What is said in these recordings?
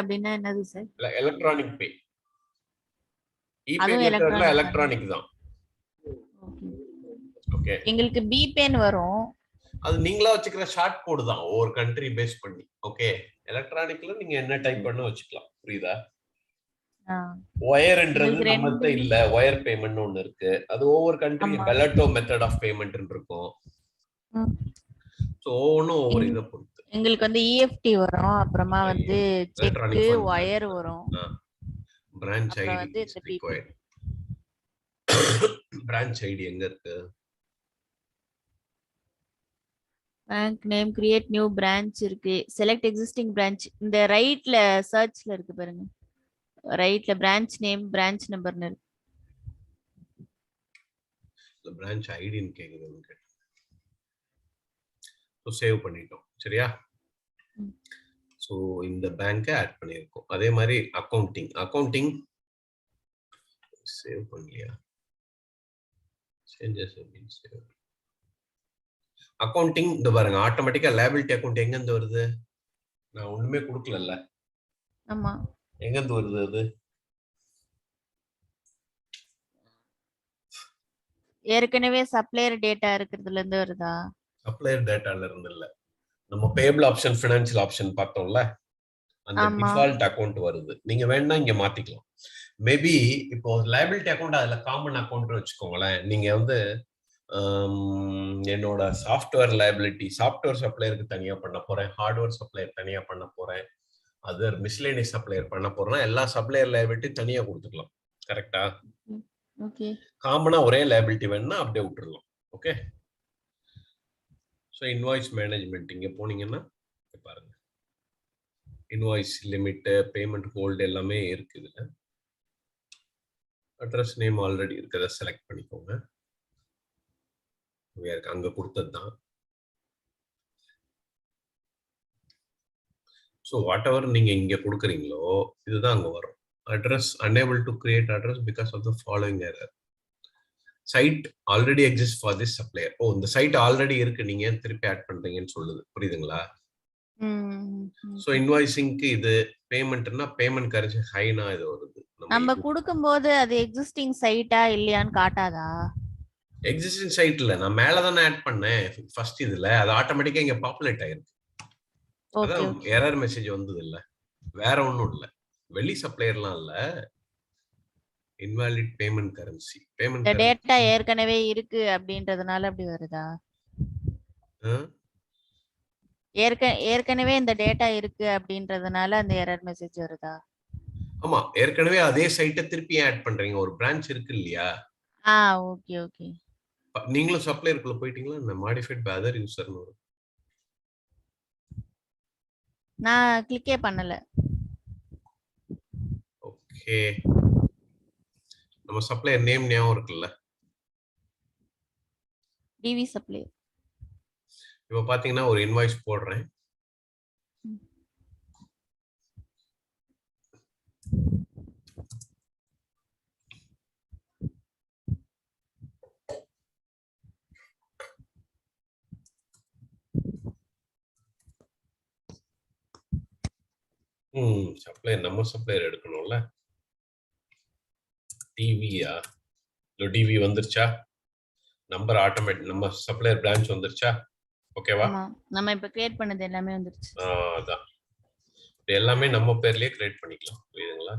அப்படின்னா என்னது sir? Electronic பே. EBay அதுவும் மெத்தட்ல எலக்ட்ரானிக். எலக்ட்ரானிக் தான். ஓகே. எங்களுக்கு பிபேன் வரும். அது நீங்களா வச்சுக்கிற ஷார்ட் கோட் தான் ஒவ்வொரு கண்ட்ரி பேஸ் பண்ணி. ஓகே. எலக்ட்ரானிக்ல நீங்க என்ன டைப் பண்ண வச்சுக்கலாம். புரியுதா? ஒயர்ன்றது நம்மகிட்ட இல்ல. ஒயர் பேமெண்ட் ஒன்னு இருக்கு. அது ஒவ்வொரு கண்ட்ரி பெலட்டோ மெத்தட் ஆஃப் பேமெண்ட் இருக்கும். சோ ஒவ்வொரு இத பொறுத்து. எங்களுக்கு வந்து இஎஃப்டி வரும். அப்புறமா வந்து செக் ஒயர் வரும். Branch ID is required. Branch ID எங்க இருக்கு? Bank name, create new branch இருக்கு. செலக்ட் எக்ஸிஸ்டிங் பிரான்ச் இந்த ரைட்ல சர்ச்ல இருக்கு பாருங்க. ரைட்ல பிரான்ச் நேம், பிரான்ச் நம்பர்னு இருக்கு. பிரான்ச் ஐடின்னு கேக்குது. சோ சேவ் பண்ணிட்டோம். சரியா? சோ இந்த பேங்கை ஆட் பண்ணிருக்கோம். அதே மாதிரி அக்கவுண்டிங் சேவ் பண்ணலையா? Changes mean save. அக்கவுண்டிங் இந்த பாருங்க ஆட்டோமேட்டிக்கா லைபிலிட்டி அக்கவுண்ட் எங்க இருந்து வருது? நான் ஒண்ணுமே கொடுக்கலல்ல. ஆமா. எங்க இருந்து வருது அது? ஏற்கனவே சப்ளையர் டேட்டா இருக்குறதுல இருந்து வருதா? சப்ளையர் டேட்டால இருந்து இல்ல. நம்ம பேபிள் ஆப்ஷன், ஃபினான்ஷியல் ஆப்ஷன் பார்த்தோம்ல. அந்த டிஃபால்ட் அக்கவுண்ட் வருது. நீங்க வேணா இங்க மாத்திக்கலாம். மேபி இப்போ லைபிலிட்டி அக்கவுண்ட் அதுல காமன் அக்கவுண்ட் வச்சுக்கோங்களேன். நீங்க வந்து என்னோட சாஃப்ட்வேர் லைபிலிட்டி, சாஃப்ட்வேர் சப்ளையருக்கு தனியா பண்ண போறேன், ஹார்ட்வேர் சப்ளையர் தனியா பண்ண போறேன், அதர் மிஸ்லேனியஸ் சப்ளையர் பண்ண போறேன்னா எல்லா சப்ளையர் லைபிலிட்டி தனியா கொடுத்துக்கலாம். கரெக்டா? ஓகே. காமனா ஒரே லைபிலிட்டி வேணும்னா அப்படியே விட்டுறலாம். ஓகே. ஸோ இன்வாய்ஸ் மேனேஜ்மெண்ட் இங்க போனீங்கன்னா பாருங்க, இன்வாய்ஸ் லிமிட், பேமெண்ட் ஹோல்டு எல்லாமே இருக்கு இதுல. அட்ரஸ் நேம் ஆல்ரெடி இருக்கிறத செலக்ட் பண்ணிக்கோங்க. அங்க கொடுத்தது தான். ஸோ வாட் எவர் நீங்க இங்க கொடுக்குறீங்களோ இதுதான் அங்க வரும். Address unable to create address because of the following error. Site already exist for this supplier. Oh இந்த சைட் ஆல்ரெடி இருக்கு, நீங்க ஏன் திருப்பி ஆட் பண்றீங்கன்னு சொல்லுது. புரியுதுங்களா? சோ இன்வாய்சிங்க்கு இது பேமெண்ட்னா பேமெண்ட் கரன்சி ஹைனா இது வருது. நம்ம கொடுக்கும்போது அது எக்ஸிஸ்டிங் சைட்டா இல்லையான்னு காட்டாதா? எக்ஸிஸ்டிங் சைட் இல்ல, நான் மேல தானே ஆட் பண்ணேன் ஃபர்ஸ்ட் இதுல. அது ஆட்டோமேட்டிக்கா இங்க பாப்புலேட் ஆயிருக்கு. அதான் எரர் மெசேஜ் வந்தது இல்ல, வேற ஒண்ணும் இல்ல. வெளி சப்ளையர்லாம் இல்ல. Invalid payment currency. Payment data ஏற்கனவே இருக்கு அப்படின்றதுனால அப்படி வருதா? ஏற்கனவே இந்த டேட்டா இருக்கு அப்படின்றதுனால அந்த எரர் மெசேஜ் வருதா? ஆமா, ஏற்கனவே அதே சைட்டை திருப்பி ஆட் பண்றீங்க. ஒரு பிரான்ச் இருக்கு இல்லையா? Okay okay. நீங்களும் சப்ளையருக்குள்ள போயிட்டீங்களா? இந்த மாடிஃபைட் பை அதர் யூசர்னு வரும். நான் கிளிக்கே பண்ணல. ஓகே. நம்ம சப்ளையர் நேம் ஞாபகம் இருக்குல்ல? TV supplier. இப்போ பாத்தீங்கன்னா ஒரு இன்வாய்ஸ் போடுறேன். சப்ளையர் நம்ம சப்ளையர் எடுக்கணும்ல. டிவியா? இல்ல டிவி வந்துருச்சா? நம்பர் ஆட்டோமேட்டிக் நம்ம சப்ளையர் பிரான்ச் வந்துருச்சா? ஓகேவா? நம்ம இப்ப கிரியேட் பண்ணது எல்லாமே வந்துருச்சு. அதான். எல்லாமே நம்ம பேர்லயே கிரியேட் பண்ணிக்கலாம். புரியுதுங்களா?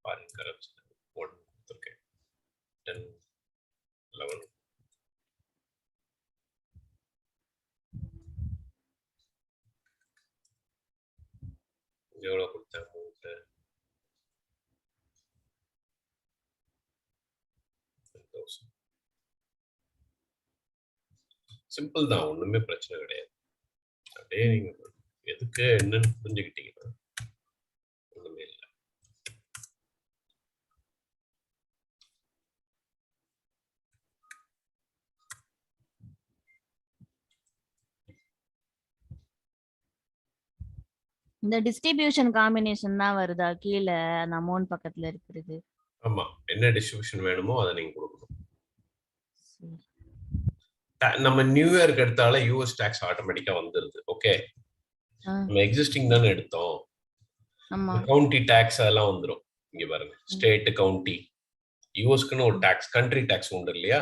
ஃபாரின் கரன்சி 1 கொடுத்துருக்கேன். 10 11 எவ்வளவு கொடுத்தேன் அமௌண்ட்? சிம்பிள் தான், ஒண்ணுமே பிரச்சனை கிடையாது. அப்படியே நீங்க எதுக்கு என்னன்னு புரிஞ்சுக்கிட்டீங்கன்னா ஒண்ணுமே இல்லை. இந்த டிஸ்ட்ரிபியூஷன் காம்பினேஷன் தான் வருதா கீழ அந்த அமௌண்ட் பக்கத்துல இருக்கிறது? ஆமா, என்ன டிஸ்ட்ரிபியூஷன் வேணுமோ அதை நீங்க கொடுக்கணும். சரி. நம்ம நியூ இயர்க்கு எடுத்தால யூஎஸ் டாக்ஸ் ஆட்டோமேட்டிக்கா வந்துருது. ஓகே, நம்ம எக்ஸிஸ்டிங் தானே எடுத்தோம். ஆமா. கவுண்டி டாக்ஸ் அதெல்லாம் வந்துரும். இங்க பாருங்க, ஸ்டேட், கவுண்டி, யூஎஸ்க்குன்னு ஒரு டாக்ஸ், கண்ட்ரி டாக்ஸ் உண்டு இல்லையா?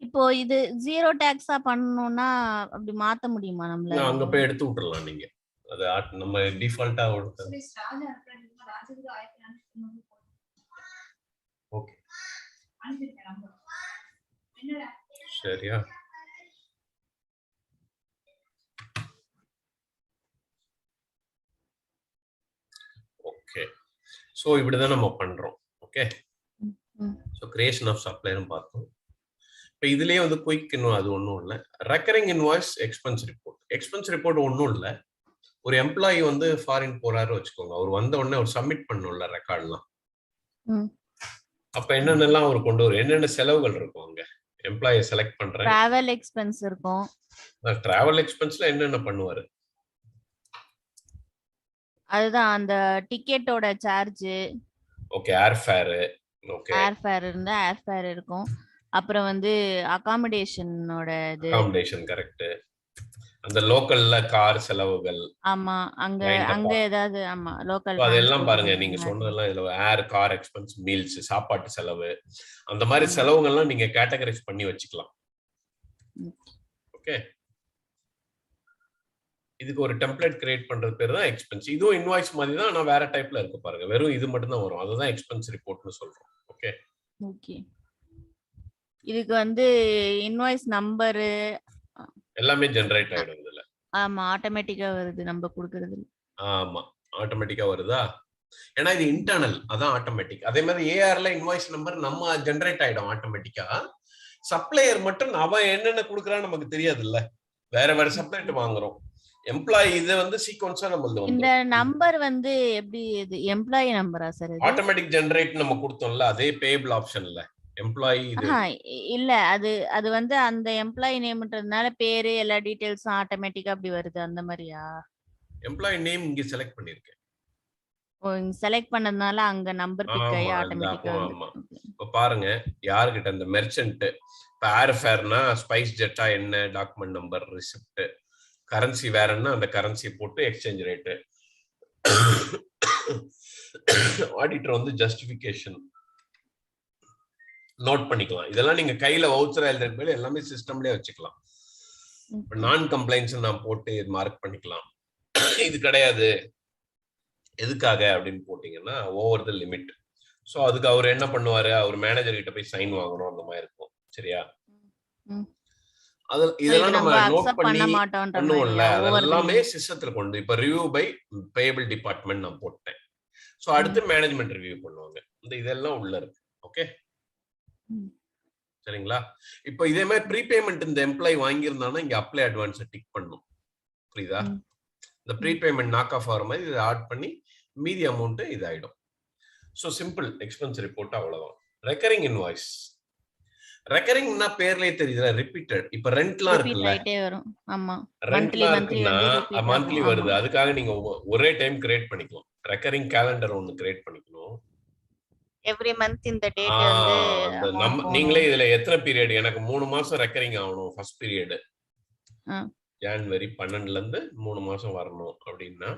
இப்போ இது ஜீரோ டாக்ஸா பண்ணனும்னா அப்படி மாத்த முடியுமா நம்மள? அங்க போய் எடுத்து விட்டுறலாம் நீங்க. அது நம்ம டிஃபால்ட்டா ஓகே சரியா? ஓகே, சோ இப்படிதான் நம்ம பண்றோம். ஓகே, சோ கிரியேஷன் ஆஃப் சப்ளையரும் பார்த்தோம். இப்போ இதுலயே வந்து குயிக் இன்னும் அது ஒன்றும் இல்லை. Recurring invoice expense report. Expense report ஒன்றும் இல்லை. ஒரு எம்ப்ளாயி வந்து ஃபாரின் போறாரு வச்சுக்கோங்க, அவர் வந்த உடனே அவர் சப்மிட் பண்ணணும்ல ரெக்கார்ட்லாம். அப்ப என்னென்னலாம் அவர் கொண்டு வரும், என்னென்ன செலவுகள் இருக்கும் அங்க? எம்ப்ளாயை செலக்ட் பண்றேன், டிராவல் எக்ஸ்பென்ஸ் இருக்கும். டிராவல் எக்ஸ்பென்ஸ்ல என்னென்ன பண்ணுவாரு? அதுதான் அந்த டிக்கெட்டோட சார்ஜ். ஓகே, ஏர் ஃபேர். ஓகே, ஏர் ஃபேர் இருந்தா ஏர் ஃபேர் இருக்கும். அப்புறம் வந்து அகாமடேஷனோட இது. Accommodation correct. அந்த லோக்கல்ல கார் செலவுகள். ஆமா, அங்க ஏதாவது. ஆமா, லோக்கல். அதெல்லாம் பாருங்க, நீங்க சொன்னதெல்லாம் இதுல ஏர், கார் எக்ஸ்பென்ஸ், மீல்ஸ், சாப்பாட்டு செலவு, அந்த மாதிரி செலவுகள்லாம் நீங்க கேட்டகரைஸ் பண்ணி வச்சுக்கலாம். ஓகே, இதுக்கு ஒரு டெம்ப்ளேட் கிரியேட் பண்றது பேர் தான் எக்ஸ்பென்ஸ். இதுவும் இன்வாய்ஸ் மாதிரி தான், ஆனா வேற டைப்ல இருக்கு பாருங்க. வெறும் இது மட்டும் தான் வரும், அதுதான் எக்ஸ்பென்ஸ் ரிப்போர்ட்னு சொல்றோம். ஓகே ஓகே, இதுக்கு வந்து இன்வாய்ஸ் நம்பர் எல்லாமே ஜெனரேட் ஆயிடும் இதுல. ஆமா, ஆட்டோமேட்டிக்கா வருது நம்ம கொடுக்கிறது. ஆமா, ஆட்டோமேட்டிக்கா வருதா? ஏன்னா இது இன்டர்னல், அதான் ஆட்டோமேட்டிக். அதே மாதிரி ஏஆர்ல இன்வாய்ஸ் நம்பர் நம்ம ஜெனரேட் ஆயிடும் ஆட்டோமேட்டிக்கா. சப்ளையர் மட்டும் அவன் என்னென்ன கொடுக்குறான்னு நமக்கு தெரியாது இல்ல, வேற வேற சப்ளையர் வாங்குறோம். எம்ப்ளாயி இது வந்து சீக்வென்ஸா நம்மளது வந்து. இந்த நம்பர் வந்து எப்படி இது எம்ப்ளாயி நம்பரா சார்? இது ஆட்டோமேட்டிக் ஜெனரேட் நம்ம கொடுத்தோம்ல, அதே பேயபிள் ஆப்ஷன்ல எம்ப்ளாயி இது இல்ல. அது வந்து அந்த எம்ப்ளாயி நேம்ன்றதுனால பேரு எல்லா டீடைல்ஸும் ஆட்டோமேட்டிக்கா அப்படி வருது, அந்த மாதிரியா? எம்ப்ளாயி நேம் இங்க செலக்ட் பண்ணிருக்கேன். ஓ, இங்க செலக்ட் பண்ணதுனால அங்க நம்பர் பிக் ஆகி ஆட்டோமேட்டிக்கா வருது. ஆமா, இப்ப பாருங்க யார்கிட்ட இந்த மெர்ச்சன்ட். இப்ப ஏர் ஃபேர்னா ஸ்பைஸ் ஜெட்டா என்ன, டாக்குமெண்ட் நம்பர், ரிசிப்ட். கரன்சி வேறன்னா அந்த கரன்சி போட்டு எக்ஸ்சேஞ்ச் ரேட்டு. ஆடிட்டர் வந்து ஜஸ்டிபிகேஷன் நோட் பண்ணிக்கலாம். இதெல்லாம் நீங்க கையில வவுச்சரா எழுதுற பேர் எல்லாமே சிஸ்டம்லயே வச்சுக்கலாம். நான் கம்ப்ளைண்ட்ஸ் நான் போட்டு மார்க் பண்ணிக்கலாம். இது கிடையாது எதுக்காக அப்படின்னு போட்டீங்கன்னா ஓவர் த லிமிட். சோ அதுக்கு அவர் என்ன பண்ணுவாரு, அவர் மேனேஜர் கிட்ட போய் சைன் வாங்கணும், அந்த மாதிரி இருக்கும். சரியா? இதெல்லாம் நம்ம நோட் பண்ணி பண்ணுவோம்ல, அதெல்லாமே சிஸ்டத்துல கொண்டு. இப்ப ரிவ்யூ பை பேயபிள் டிபார்ட்மெண்ட் நான் போட்டேன். சோ அடுத்து மேனேஜ்மெண்ட் ரிவ்யூ பண்ணுவாங்க. இந்த இதெல்லாம் உள்ள இருக்கு. ஓகே சரிங்களா? இப்போ இதே மாதிரி ப்ரீபேமெண்ட் இந்த எம்ப்ளாயி வாங்கியிருந்தானா இங்க அப்ளை அட்வான்ஸ் டிக் பண்ணும். புரியுதா? இந்த ப்ரீபேமெண்ட் நாக் ஆஃப் ஆகிற மாதிரி இதை ஆட் பண்ணி மீதி அமௌண்ட் இதாயிடும். ஸோ சிம்பிள் எக்ஸ்பென்ஸ் ரிப்போர்ட் அவ்வளவுதான். Recurring invoice. ரெக்கரிங்னா பேர்லயே தெரியுதுல, ரிப்பீட்டட். இப்ப ரெண்ட்லாம் இருக்குல்ல, ரெண்ட்லாம் இருக்குன்னா மந்த்லி வருது. அதுக்காக நீங்க ஒரே டைம் கிரியேட் பண்ணிக்கலாம். ரெக்கரிங் கேலண்டர் ஒன்னு கிரியேட் பண்ணிக்கணும். எவ்ரி மந்த் இந்த டேட் வந்து நம்ம நீங்களே இதுல எத்தனை பீரியட், எனக்கு 3 மாசம் ரெக்கரிங் ஆகணும், ஃபர்ஸ்ட் பீரியட் ஜனவரி 12ல இருந்து 3 மாசம் வரணும் அப்படின்னா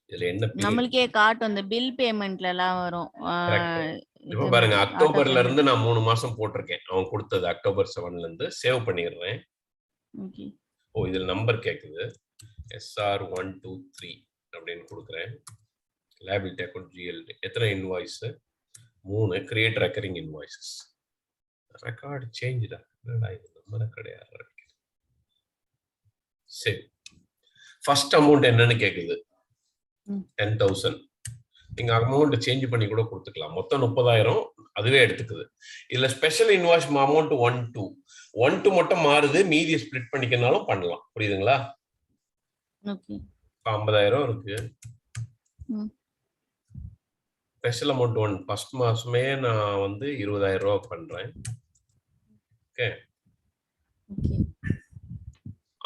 இதுல என்ன நம்மளுக்கே காட்டும், இந்த பில் பேமெண்ட்ல எல்லாம் வரும். இப்ப பாருங்க, அக்டோபர்ல இருந்து நான் 3 மாசம் போட்டிருக்கேன். அவன் கொடுத்தது அக்டோபர் 7ல இருந்து. சேவ் பண்ணிடுறேன். ஓ, இதுல நம்பர் கேக்குது. SR123 அப்படின்னு கொடுக்குறேன். Liability account GLD. எத்தனை invoice? 3. Create recurring invoices. Record சேஞ்சுடா. என்னடா இது, நம்ம கிடையாது. சரி, ஃபர்ஸ்ட் அமௌண்ட் என்னன்னு கேக்குது. 10,000. நீங்க அமௌண்ட் சேஞ்ச் பண்ணி கூட கொடுத்துக்கலாம். மொத்தம் 30,000 அதுவே எடுத்துக்குது. இதுல ஸ்பெஷல் இன்வாய்ஸ் அமௌண்ட் 1-2 மட்டும் மாறுது, மீதியை ஸ்பிளிட் பண்ணிக்கனாலும் பண்ணலாம். புரியுதுங்களா? 50,000 இருக்கு. ஸ்பெஷல் அமௌண்ட் 1 ஃபர்ஸ்ட் மாசமே நான் வந்து 20,000 ரூபாய் பண்றேன். ஓகே,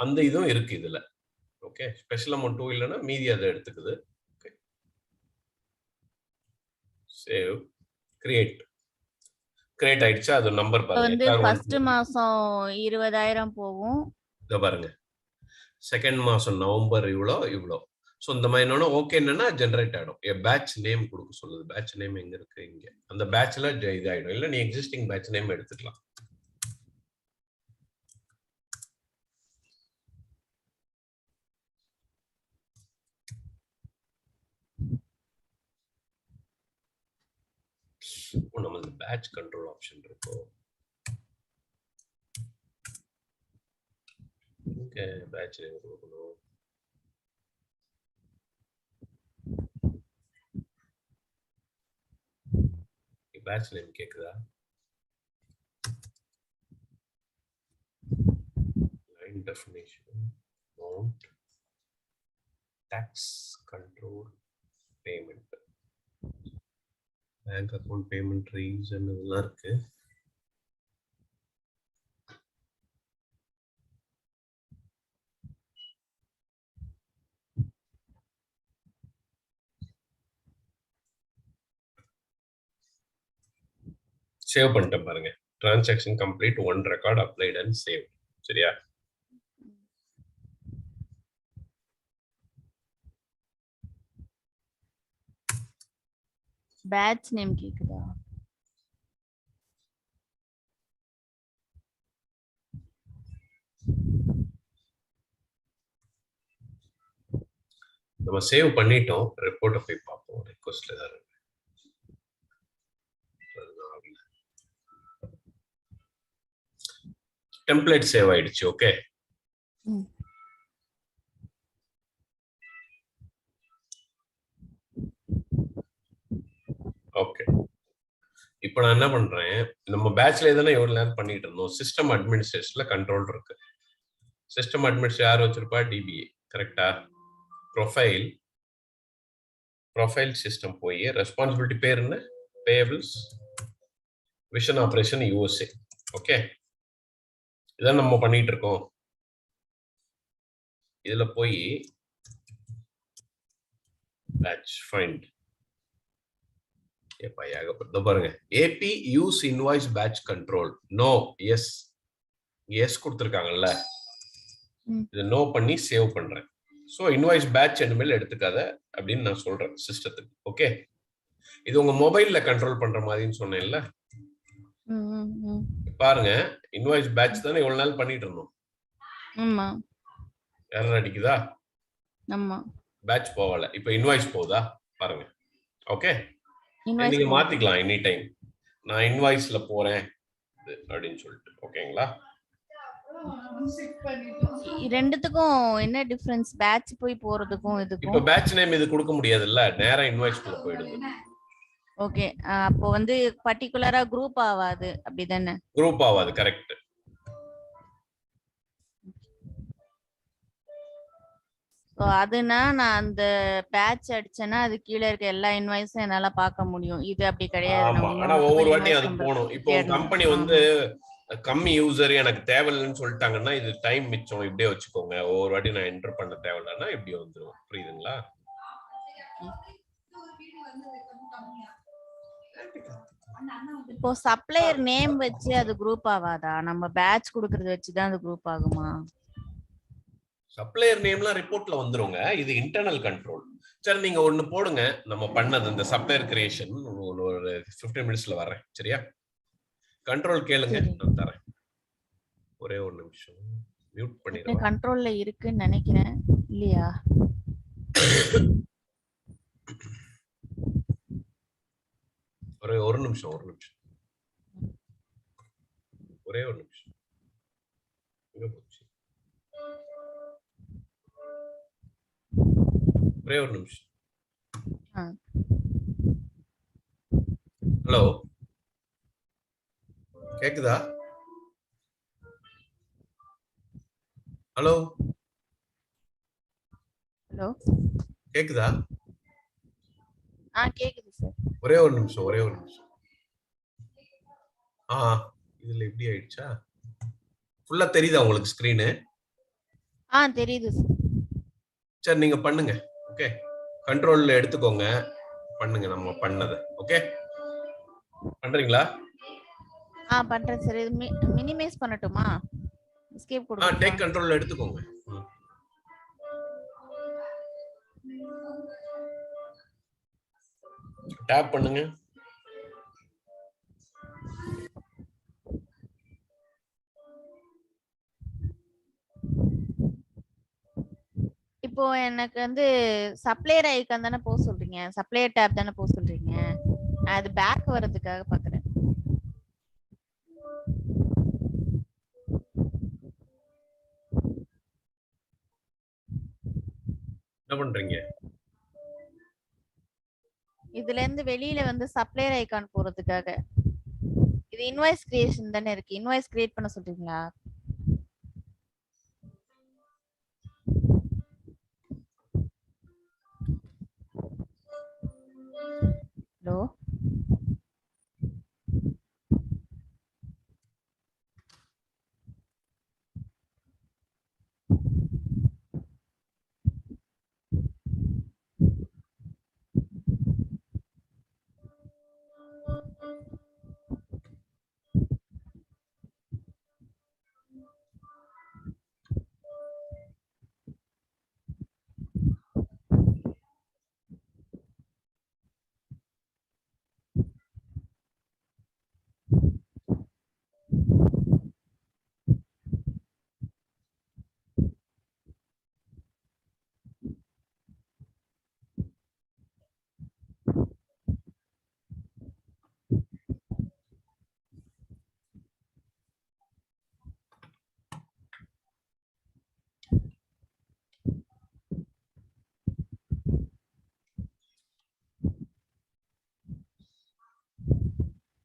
அந்த இதுவும் இருக்கு இதுல. ஓகே, ஸ்பெஷல் அமௌண்ட் 2 இல்லைன்னா மீதி அதை எடுத்துக்குது. ஓகே, சேவ், கிரியேட் ஆயிடுச்சு. அது நம்பர் இப்போ பாருங்க. வந்து ஃபர்ஸ்ட் மாசம் 20,000 போகும். இத பாருங்க, செகண்ட் மாசம் நவம்பர் இவ்வளோ. ஸோ இந்த மாதிரி என்னன்னா ஓகே என்னன்னா ஜென்ரேட் ஆகிடும். பேட்ச் நேம் கொடுக்க சொல்லுது. பேட்ச் நேம் எங்க இருக்கு? இங்க. அந்த பேட்ச்ல இதாயிடும். இல்லை நீ எக்ஸிஸ்டிங் பேட்ச் நேம் எடுத்துக்கலாம். நமக்கு பேட்ச் கண்ட்ரோல் ஆப்ஷன் இருக்கும். ஓகே, பேட்ச் நேம் கொடுக்கணும். பேட்ச் நேம் கேக்குதா? Line definition, amount, tax control, payment, bank account payment reason இதெல்லாம் இருக்கு. சேவ் பண்ணிட்டேன் பாருங்க. Transaction complete, 1 record applied and save. சரியா? பேட்ச் நேம் கேக்குதா? நம்ம சேவ் பண்ணிட்டோம். ரிப்போர்ட்டை போய் பார்ப்போம். ரிக்வெஸ்ட்ல தான் இருக்கு. டெம்ப்ளேட் சேவ் ஆயிடுச்சு. Okay, okay. இப்போ நான் என்ன பண்றேன், நம்ம பேட்ச்ல தானே எவ்வளவு லேர்ன் பண்ணிட்டு இருந்தோம். சிஸ்டம் அட்மினிஸ்ட்ரேஷன்ல கண்ட்ரோல் இருக்கு. சிஸ்டம் அட்மினிஸ்ட்ரேஷன் யார் வச்சிருப்பா? டிபிஏ. கரெக்டா? ப்ரொஃபைல் சிஸ்டம் போய் ரெஸ்பான்சிபிலிட்டி பேர் என்ன? Payables, vision operation USA. Okay, இதான் நம்ம பண்ணிட்டு இருக்கோம். இதுல போய் பேட்ச் ஃபைண்ட் பாருங்க. AP US invoice batch control. No, yes yes கொடுத்துருக்காங்கல்ல, இது நோ பண்ணி சேவ் பண்றேன். ஸோ இன்வாய்ஸ் பேட்ச் இனிமேல் எடுத்துக்காத அப்படின்னு நான் சொல்றேன் சிஸ்டத்துக்கு. ஓகே, இது உங்க மொபைல்ல கண்ட்ரோல் பண்ற மாதிரின்னு சொன்னேன்ல. பாருங்க, இன்வாய்ஸ் பேட்ச் தானே இவ்வளவு நாள் பண்ணிட்டு இருந்தோம். எரர் அடிக்குதா? பேட்ச் போகல, இப்போ இன்வாய்ஸ் போகுதா பாருங்க. ஓகே, நீங்க மாத்திக்கலாம் எனி டைம். நான் இன்வாய்ஸ்ல போறேன் அப்படின்னு சொல்லிட்டு. ஓகேங்களா? ரெண்டுத்துக்கும் என்ன டிஃபரன்ஸ்? பேட்ச் போய் போறதுக்கும் இதுக்கும். இப்போ பேட்ச் நேம் இது கொடுக்க முடியாதுல்ல, நேரா இன்வாய்ஸ்க்குள்ள போயிடுது. ஓகே, அப்போ வந்து பர்టిక్యులரா குரூப் ஆவாது, அப்படிதானே? குரூப் ஆவாது, கரெக்ட். சோ அதுனா நான் அந்த பேட்ச் அடிச்சேன்னா அது கீழ இருக்க எல்லா இன்வாய்ஸும் என்னால பார்க்க முடியும். இது அப்படி கிடையாது. ஆனா ஒவ்வொரு வாட்டி அது போணும். இப்போ கம்பெனி வந்து கம்மி யூசர் எனக்கு தேவையில்லைன்னு சொல்லிட்டாங்கன்னா இது டைம் மிச்சம். இப்படியே வச்சுக்கோங்க. ஒவ்வொரு வாட்டி நான் என்டர் பண்ண தேவையில்லைன்னா இப்படி வந்துடும். புரியுதுங்களா? இப்போ சப்ளையர் நேம் வச்சு அது குரூப் ஆவாதா? நம்ம பேட்ச் கொடுக்கறது வச்சு தான் அது குரூப் ஆகுமா? சப்ளையர் நேம்லாம் ரிப்போர்ட்ல வந்துருங்க. இது இன்டர்னல் கண்ட்ரோல். சரி, நீங்க ஒண்ணு போடுங்க. நம்ம பண்ணது இந்த சப்ளையர் கிரியேஷன் ஒரு 15 மினிட்ஸ்ல வரேன். சரியா? கண்ட்ரோல் கேளுங்க, நான் தரேன். ஒரே ஒரு நிமிஷம் மியூட் பண்ணிடுறேன். கண்ட்ரோல்ல இருக்குன்னு நினைக்கிறேன், இல்லையா? ஒரு நிமிஷம் ஒரே ஒரு நிமிஷம். ஒரே ஒரு நிமிஷம். ஹலோ, கேக்குதா? ஹலோ ஹலோ, கேக்குதா? கேக்குது சார். ஒரே ஒரு நிமிஷம். இதுல எப்படி ஆயிடுச்சா? ஃபுல்லா தெரியுதா உங்களுக்கு ஸ்கிரீனு? தெரியுது சார். சரி நீங்க பண்ணுங்க. ஓகே, கண்ட்ரோல்ல எடுத்துக்கோங்க, பண்ணுங்க நம்ம பண்ணது. ஓகே, பண்றீங்களா? பண்றேன் சார். இது மினிமைஸ் பண்ணட்டுமா? எஸ்கேப் கொடுக்கணுமா? டேக் கண்ட்ரோல்ல எடுத்துக்கோங்க. டேப் பண்ணுங்க. இப்போ எனக்கு வந்து சப்ளையர் ஐகான் தானே போக சொல்றீங்க, சப்ளையர் டேப் தானே போக சொல்றீங்க. நான் அது பேக் வர்றதுக்காக பாக்குறேன். என்ன பண்றீங்க? இதுல இருந்து வெளியில வந்து சப்ளையர் ஐகான் போறதுக்காக. இது இன்வாய்ஸ் கிரியேஷன் தானே இருக்கு, இன்வாய்ஸ் கிரியேட் பண்ண சொல்றீங்களா? ஹலோ,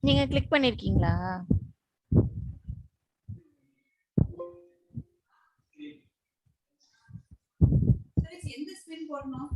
நீங்க கிளிக் பண்ணிருக்கீங்களா? எந்த ஸ்பின் போடணும்?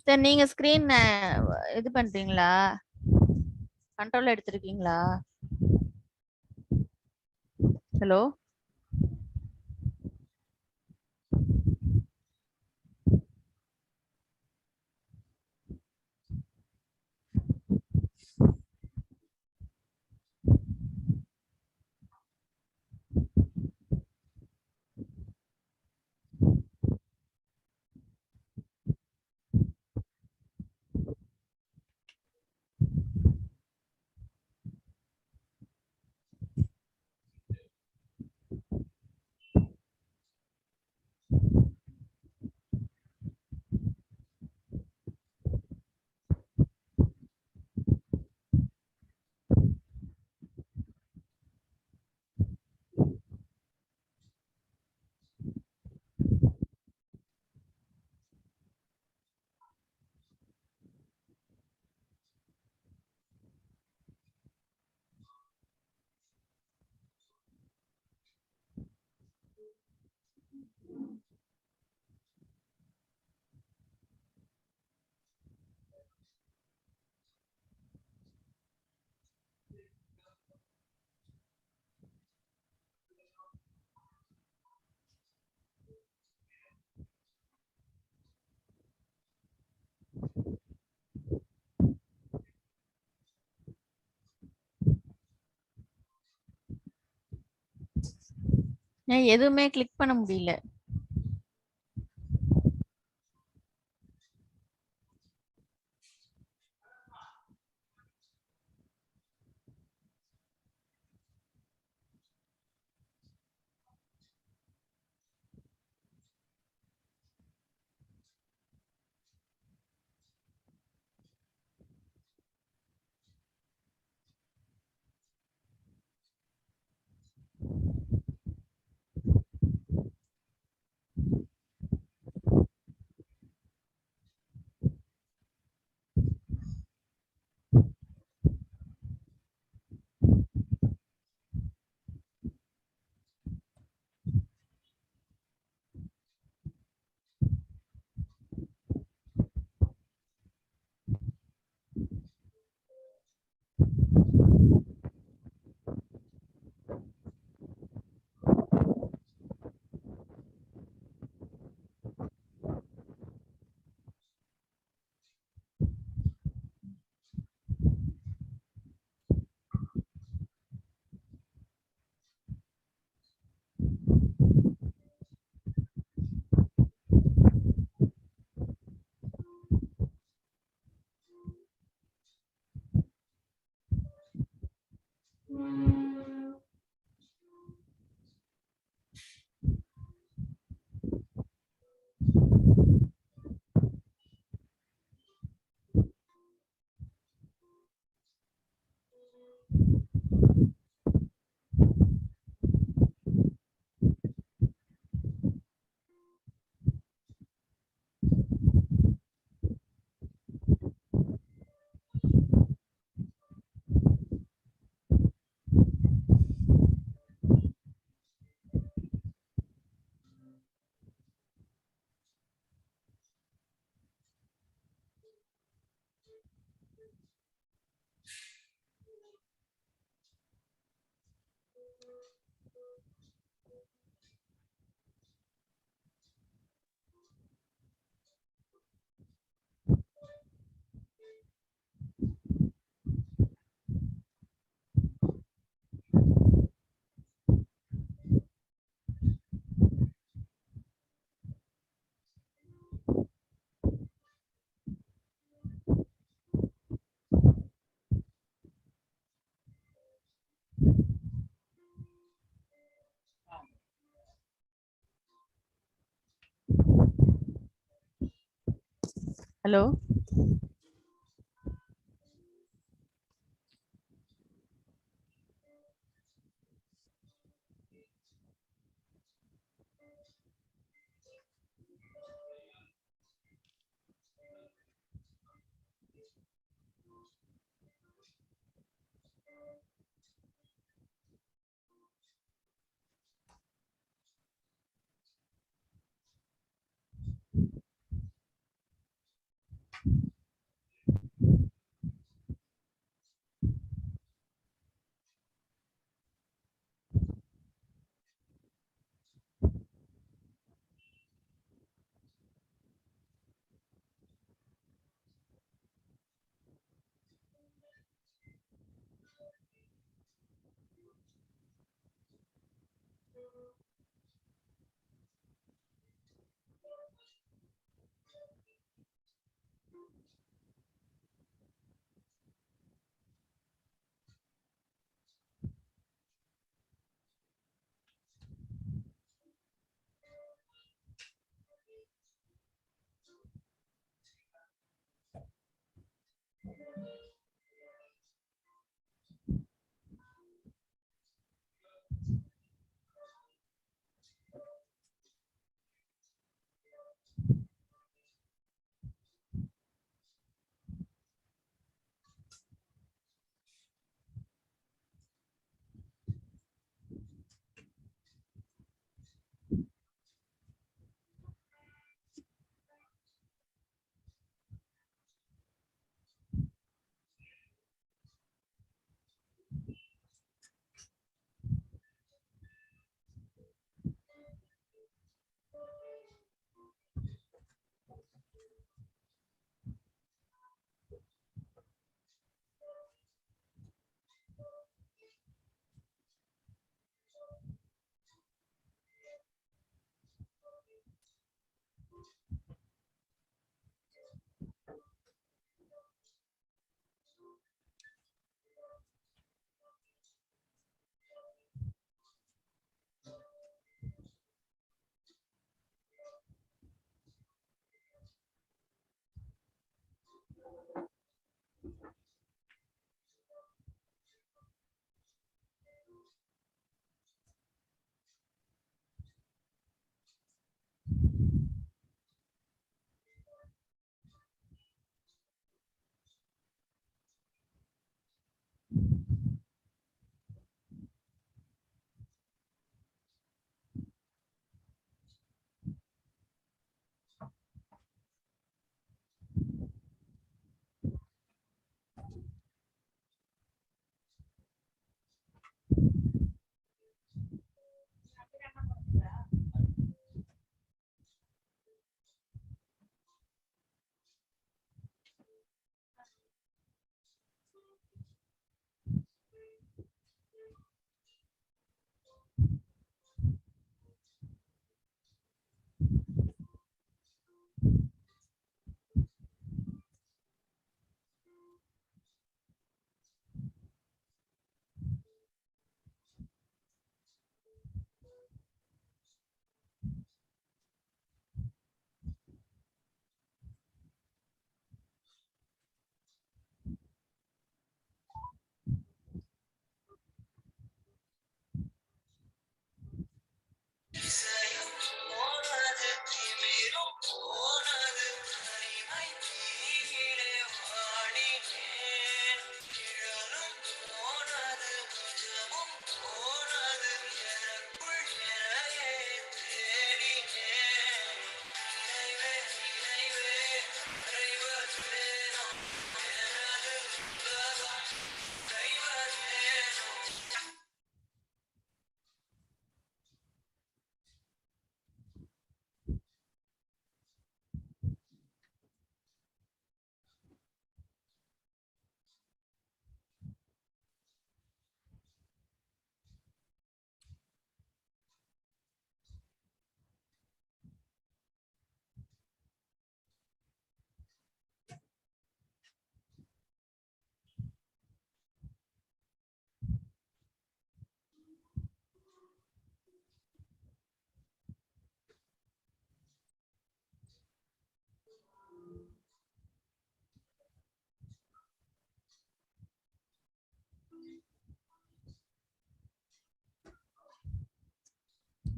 சார் நீங்க ஸ்கிரீன் இது பண்றீங்களா? கண்ட்ரோல் எடுத்திருக்கீங்களா? ஹலோ, எதுவுமே கிளிக் பண்ண முடியல. Hello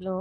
hello.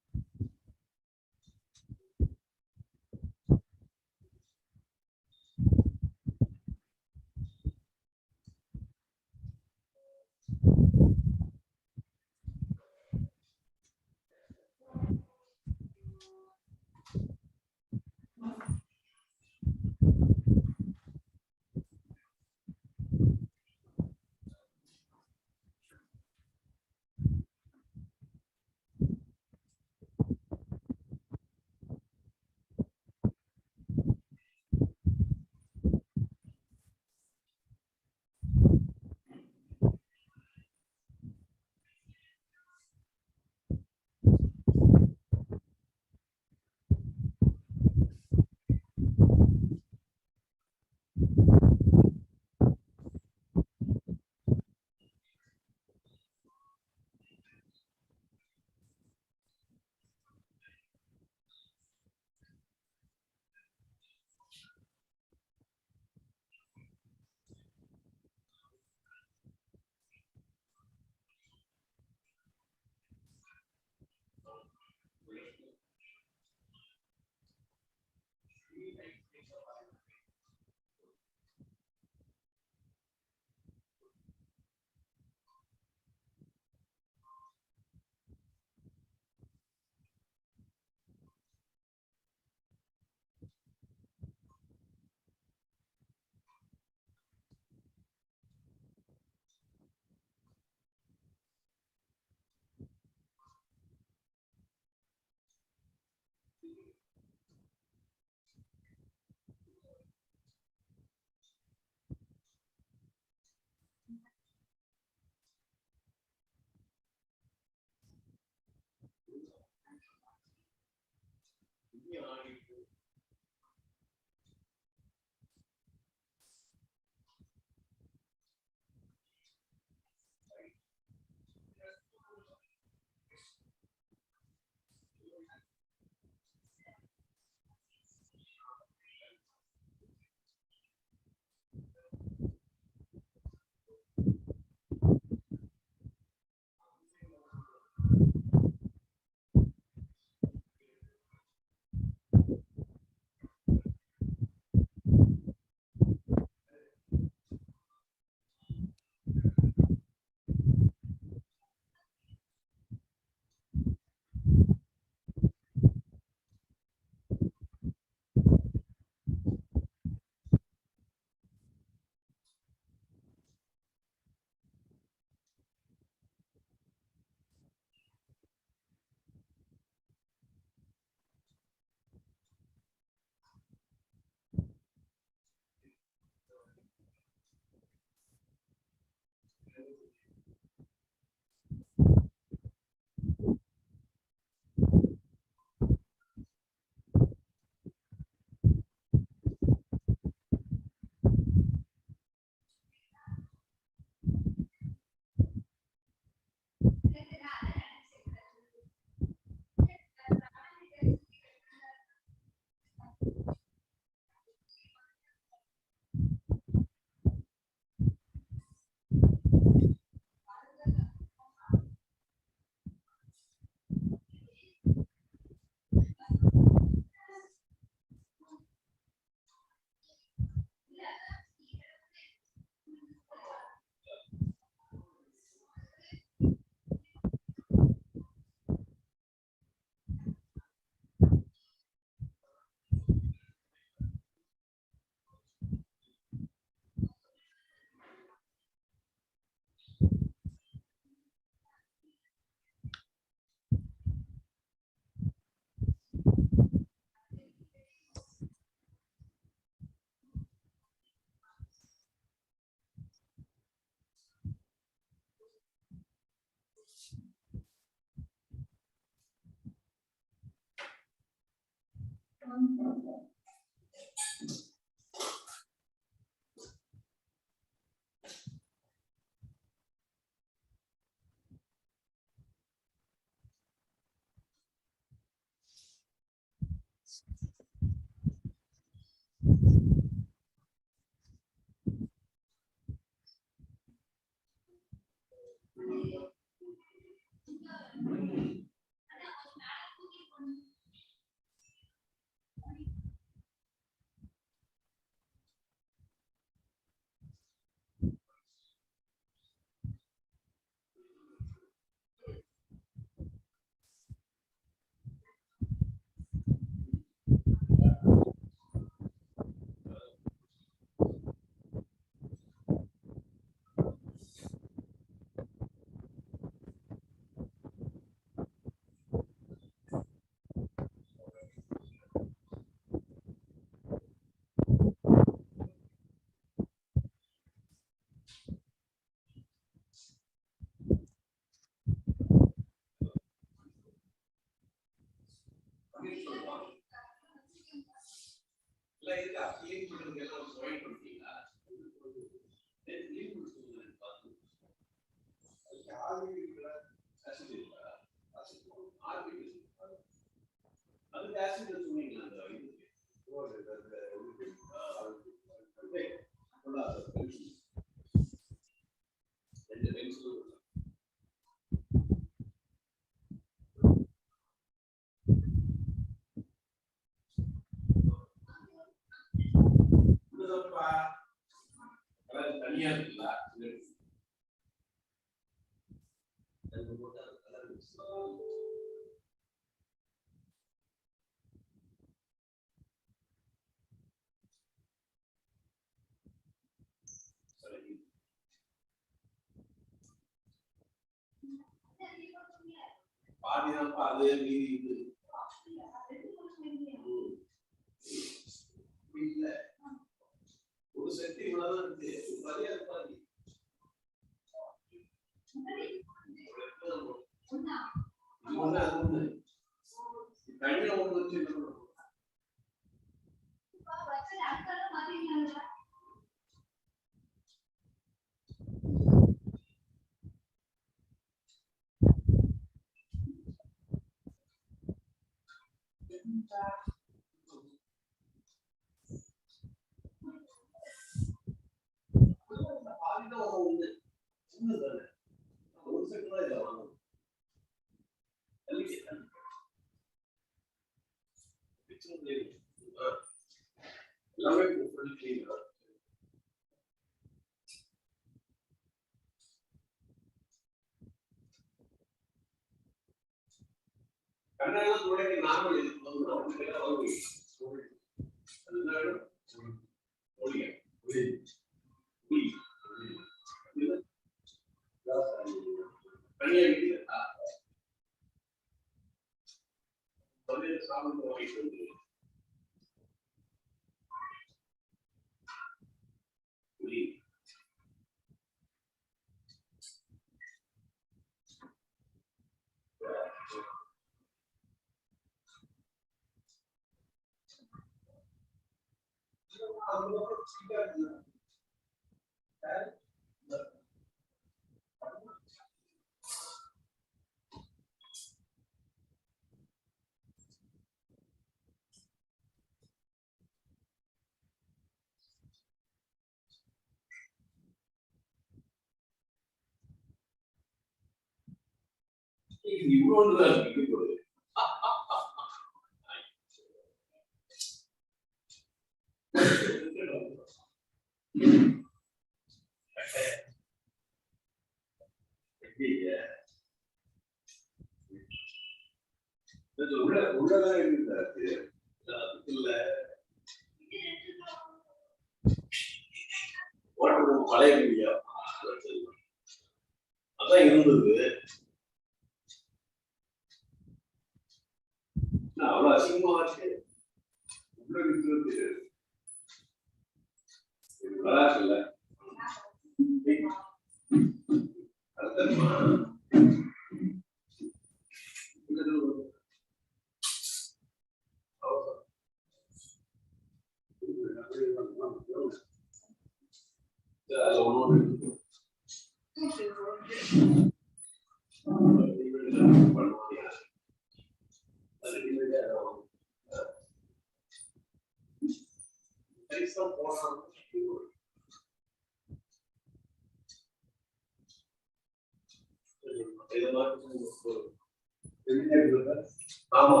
ஆமா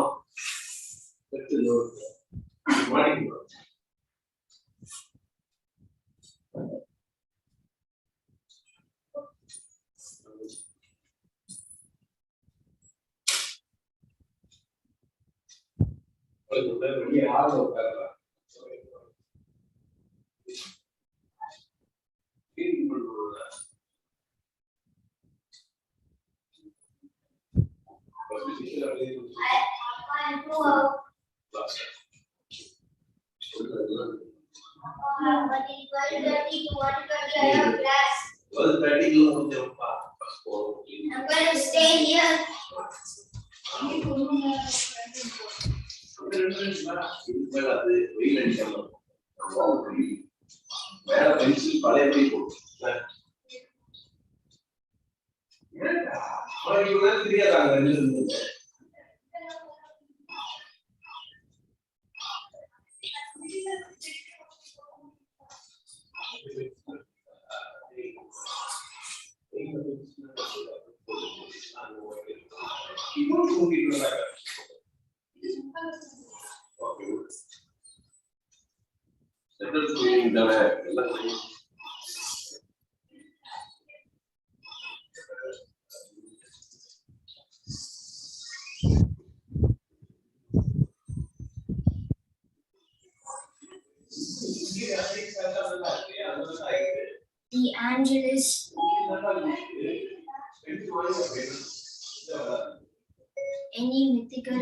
வெளியே ஆள் உட்காரலாம் I'm going to stay here. வேற பென்சில் பழையபடி போட்டு தெரியாதாங்க The Angeles. Any mythical.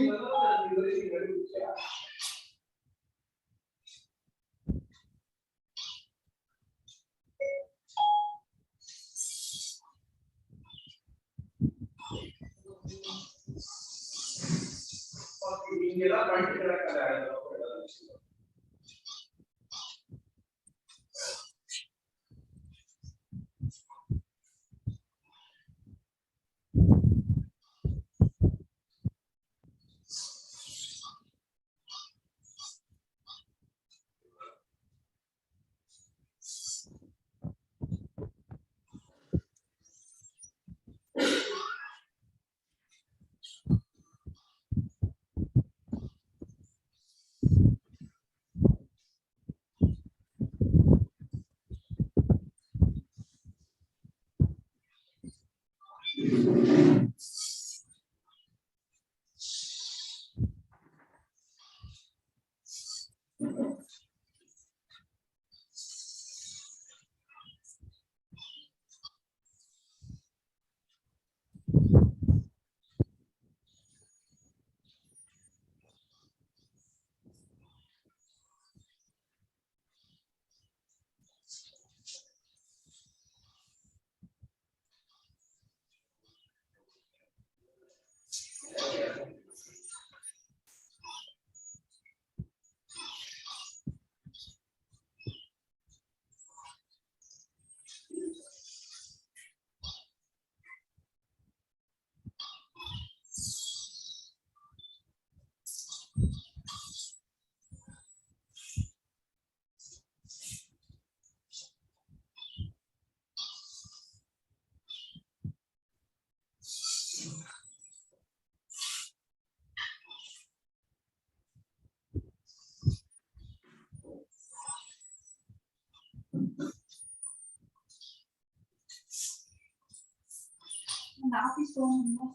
அந்த ஆபீஸ் போகணுமா?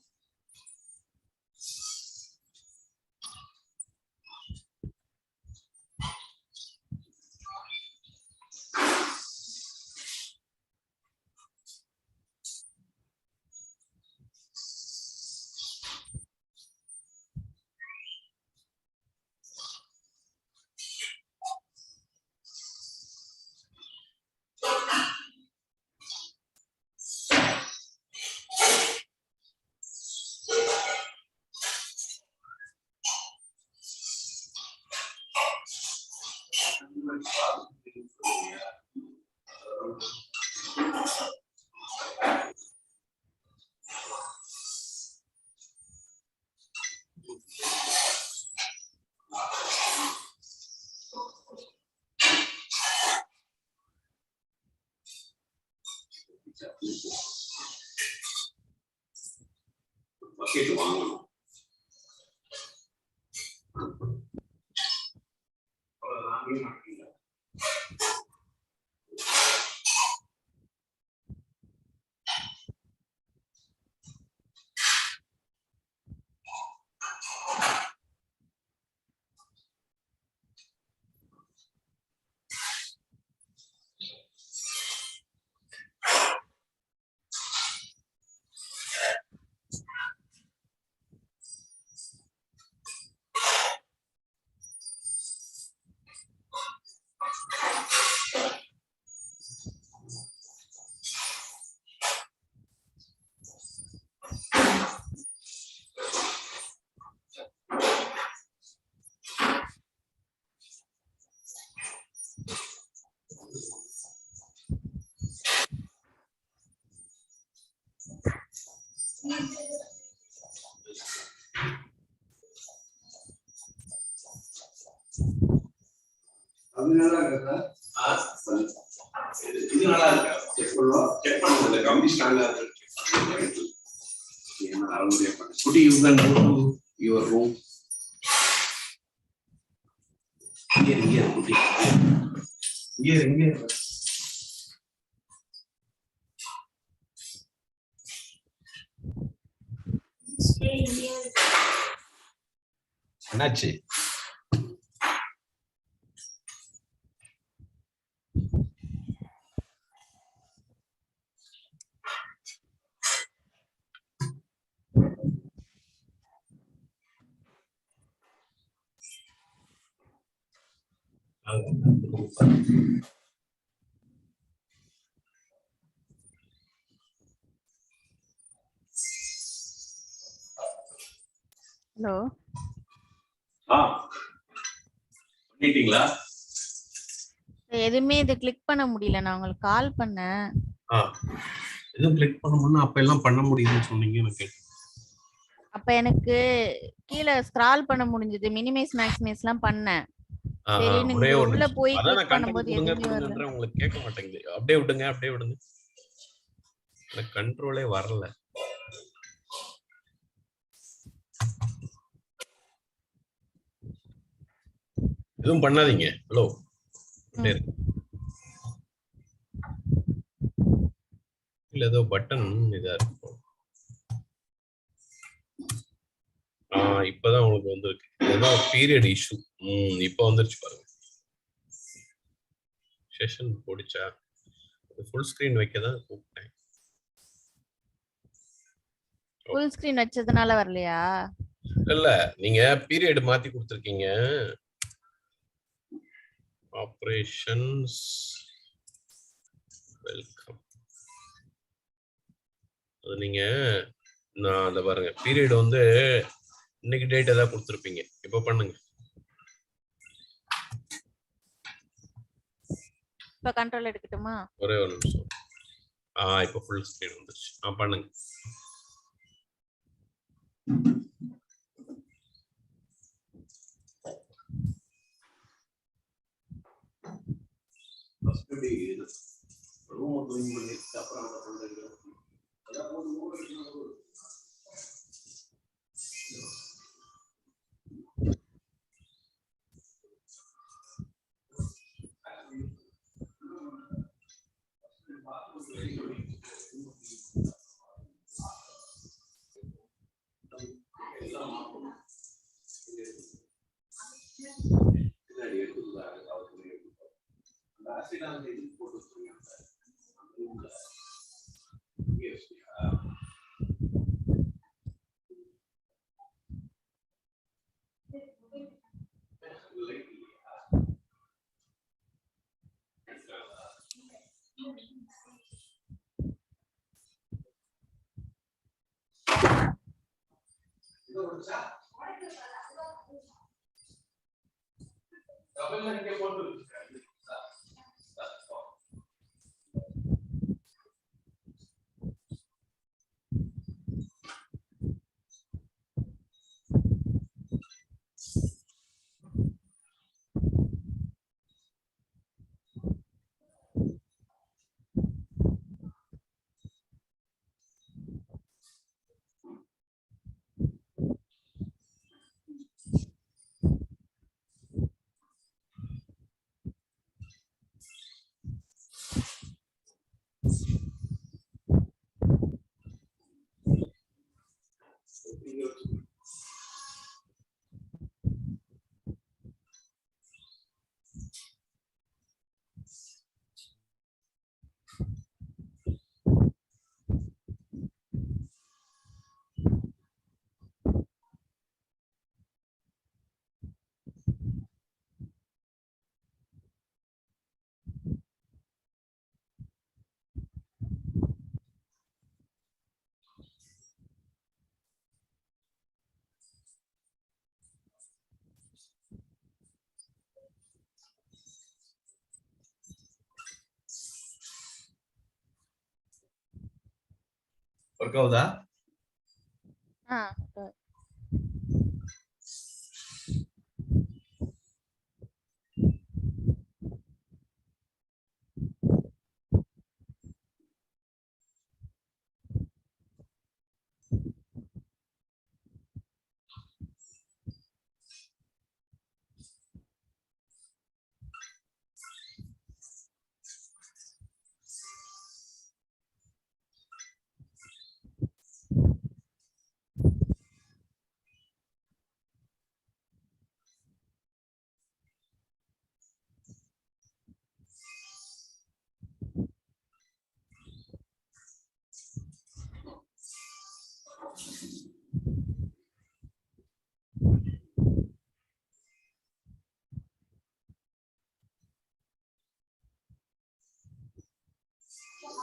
பக்கெட் வாங்கணும். அது நல்லா இருக்கா? இது நல்லா இருக்கா? செக் பண்ணுங்க. இந்த கம்பி ஸ்ட்ராங்கா இருக்கு. என்ன அறமுறையா பண்ணு. Could you can go to your room? Here, Kuti. Here. Stay here. என்னாச்சு? ஹலோ பண்ணிட்டீங்களா? எதுவுமே இது கிளிக் பண்ண முடியல. நான் உங்களுக்கு கால் பண்ணேன். எதுவும் கிளிக் பண்ணணும்னா அப்ப எல்லாம் பண்ண முடியுதுன்னு சொன்னீங்க. எனக்கு கேட்டேன். அப்ப எனக்கு கீழே ஸ்க்ரால் பண்ண முடிஞ்சது. மினிமைஸ் மேக்ஸிமைஸ்லாம் பண்ணேன். சரி நீங்க ஒரே ஒரு உள்ள நிமிஷம். போய் அதான் கிளிக் நான் கண்ட்ரோல் பண்ணும்போது கொடுங்க எதுவுமே வரல. கொடுங்கன்ற உங்களுக்கு கேட்க மாட்டேங்குது. அப்படியே விடுங்க. எனக்கு கண்ட்ரோலே வரல. எதுவும் பண்ணாதீங்க. ஹலோ இல்ல ஏதோ பட்டன் இதா இருக்கும். இப்பதான் உங்களுக்கு வந்திருக்கு. ஏதோ பீரியட் இஷ்யூ. இப்ப வந்துருச்சு பாருங்க. செஷன் போடிச்சா? ஃபுல் ஸ்கிரீன் வைக்க தான் கூப்பிட்டேன். ஃபுல் ஸ்கிரீன் வச்சதுனால வரலையா? இல்ல நீங்க பீரியட் மாத்தி கொடுத்திருக்கீங்க. Operations welcome. அது நீங்க நான் அத பாருங்க. பீரியட் வந்து இன்னைக்கு டேட் ஏதாவது கொடுத்திருப்பீங்க. இப்ப பண்ணுங்க. இப்ப கண்ட்ரோல் எடுக்கட்டுமா? ஒரே ஒரு நிமிஷம். இப்ப ஃபுல் ஸ்கிரீன் வந்துருச்சு. பண்ணுங்க. ரூம் க்ளீன் பண்ணிட்டு அப்புறம் பண்றீங்க. ஒர்க் ஆகுதா? ஆ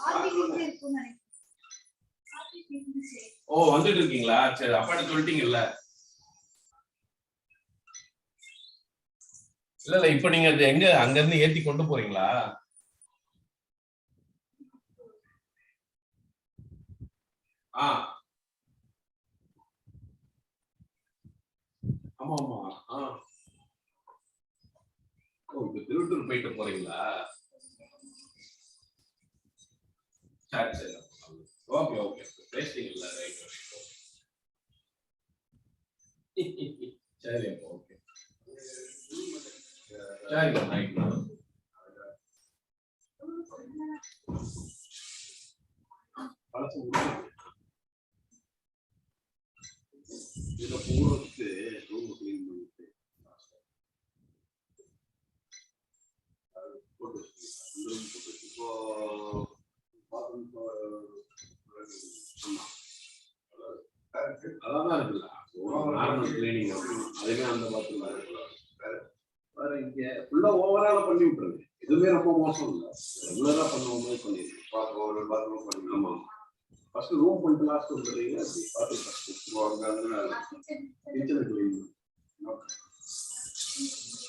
ஆர்டிகிள் இருக்குன்னு நினைக்கிறேன். ஓ வந்துட்டு இருக்கீங்களா? சரி அப்பாட்ட சொல்லிட்டீங்கல்ல. இல்ல இப்ப நீங்க எங்க அங்க இருந்து ஏத்தி கொண்டு போறீங்களா? ஆ ஆமா ஆமா. ஆ ஓ இப்ப திருட்டூர் போயிட்டு போறீங்களா? சரி சரி ஓகே ஓகே பேசுறீங்களா? ரைட் சரி அப்போ ஓகே சரி ரைட். இதுல போறதுக்கு ரூம் கிளீன் பண்ணிட்டு இப்போ அதான் இருக்குல்ல நார்மல் கிளீனிங் அதுவே அந்த பாத்ரூம் வேற இங்க ஃபுல்லா ஓவரால பண்ணி விட்டுருங்க. எதுவுமே ரொம்ப மோசம் இல்லை, ரெகுலரா பண்ணுவோம் மாதிரி பண்ணிடுங்க. பாத்ரூம் பண்ணி ஆமா ஃபர்ஸ்ட் ரூம் பண்ணிட்டு லாஸ்ட் வந்துடுறீங்க. அப்படி பாத்ரூம் கிச்சனை கிளீன்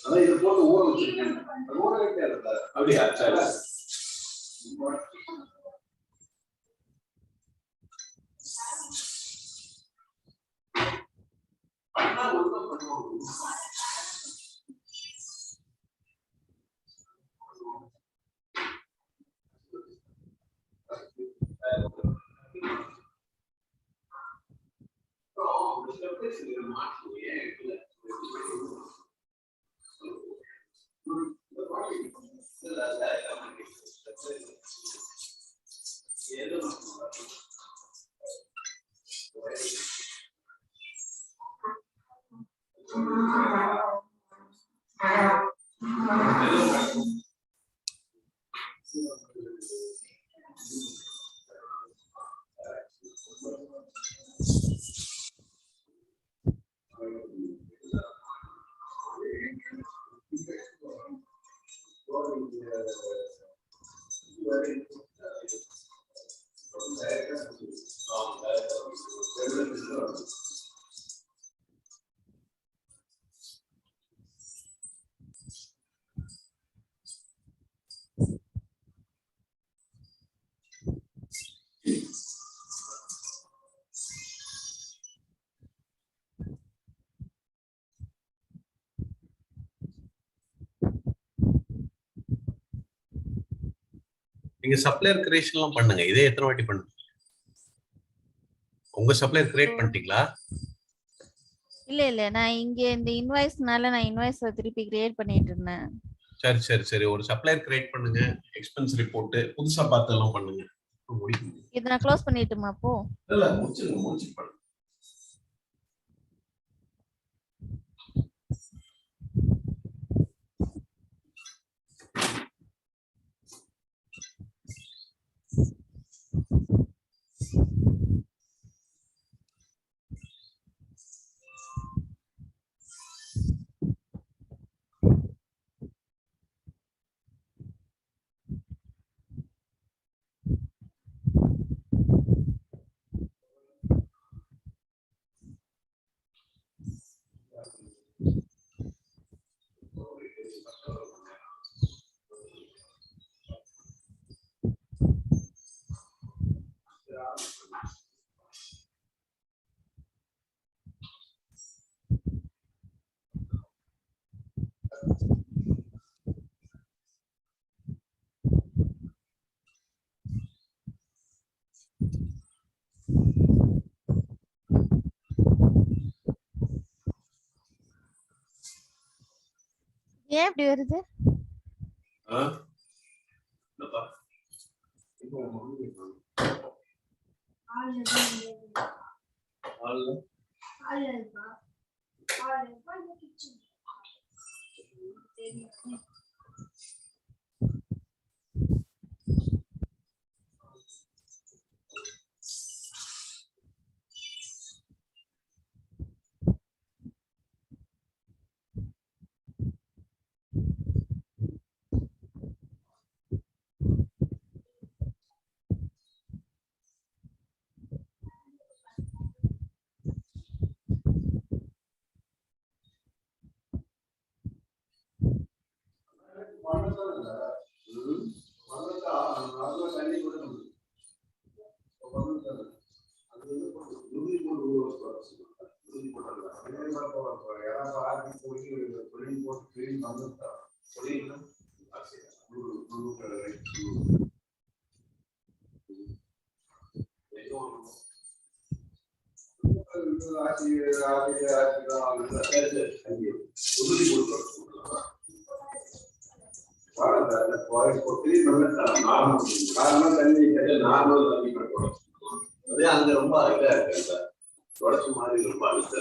அதான் இது போட்டு ஊற வச்சிருக்கேன். ஊற வைக்காது அப்படியா? சரி நீங்க சப்ளையர் கிரியேஷன்லாம் பண்ணுங்க. இதே எத்தனை வாட்டி பண்ணுங்க? உங்க சப்ளையர் கிரியேட் பண்ணிட்டீங்களா? இல்ல நான் இங்க இந்த இன்வாய்ஸ்னால நான் இன்வாய்ஸ் திருப்பி கிரியேட் பண்ணிட்டு இருந்தேன். சரி சரி சரி ஒரு சப்ளையர் கிரியேட் பண்ணுங்க. எக்ஸ்பென்ஸ் ரிப்போர்ட் புதுசா பார்த்து எல்லாம் பண்ணுங்க. இத நான் க்ளோஸ் பண்ணிட்டுமா அப்போ? இல்ல முடிச்சிருங்க முடிச்சு பண்ணுங்க. ஏன் இப்படி வருது? அதே அங்க ரொம்ப இதா இருக்கு, தொடர்ச்சி மாதிரி ரொம்ப அழுத்த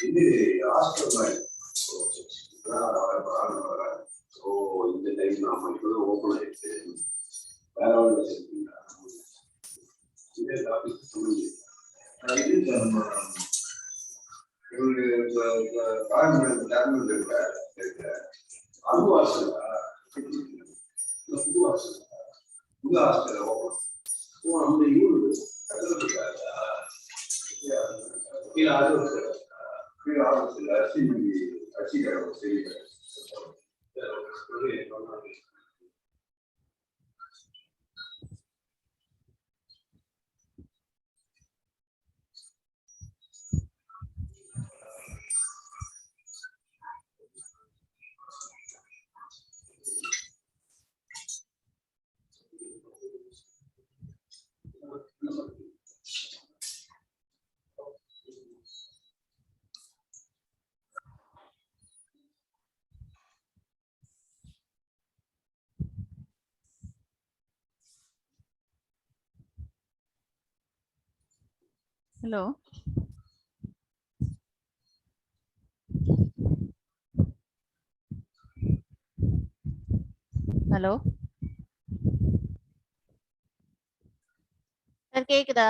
இது ஹாஸ்பிட்டல் இந்த டைம் நாம இப்பதான் ஓப்பன் ஆயிடுச்சு. வேற இதே டாபிக் சொல்லுங்க. அது வாசல் புது வாசல் புது ஹாஸ்டல் ஓப்பன். அந்த யூனிட் ஹலோ, ஹலோ சார், கேக்குதா?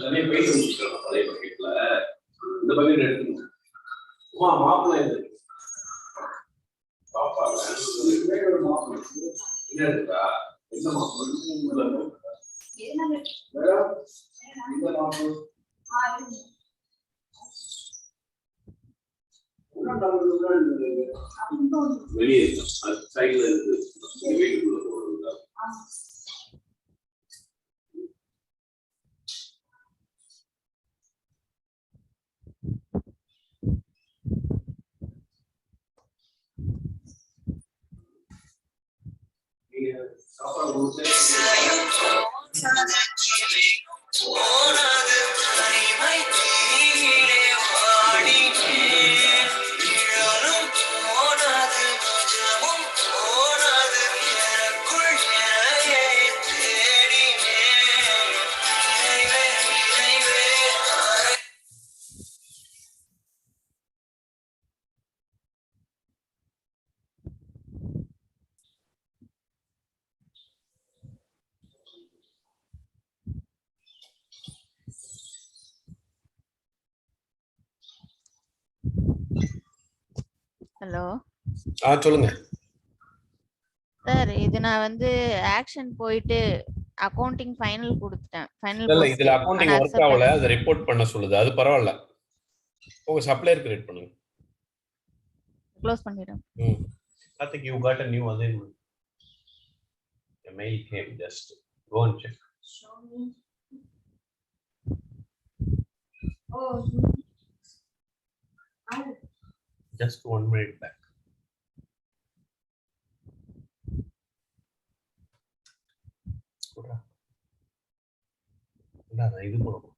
தனியா பேச முடிச்சிடலாம் பழைய பக்கெட்ல. இந்த பக்கெட் எடுத்துக்கணும். மாப்பிள்ளை பாப்பாங்க என்ன இருக்கா? என்ன மாப்பிள்ளை? வெளியே சைட்ல இருக்கு, வீட்டுக்குள்ள போடுறதா? சாப்பாடு ஹலோ சொல்லுங்க சார். இது நான் வந்து ஆக்ஷன் போயிட்டு அக்கவுண்டிங் ஃபைனல் கொடுத்துட்டேன். ஃபைனல் இல்ல இதுல அக்கவுண்டிங் ஒர்க் ஆகல, அதை ரிப்போர்ட் பண்ண சொல்லுது. அது பரவாயில்ல, உங்க சப்ளையர் கிரியேட் பண்ணுங்க. க்ளோஸ் பண்ணிடுறேன். I think you got a new assignment. A mail came, just go and check. Show me. Just 1 minute back. இது போடும்.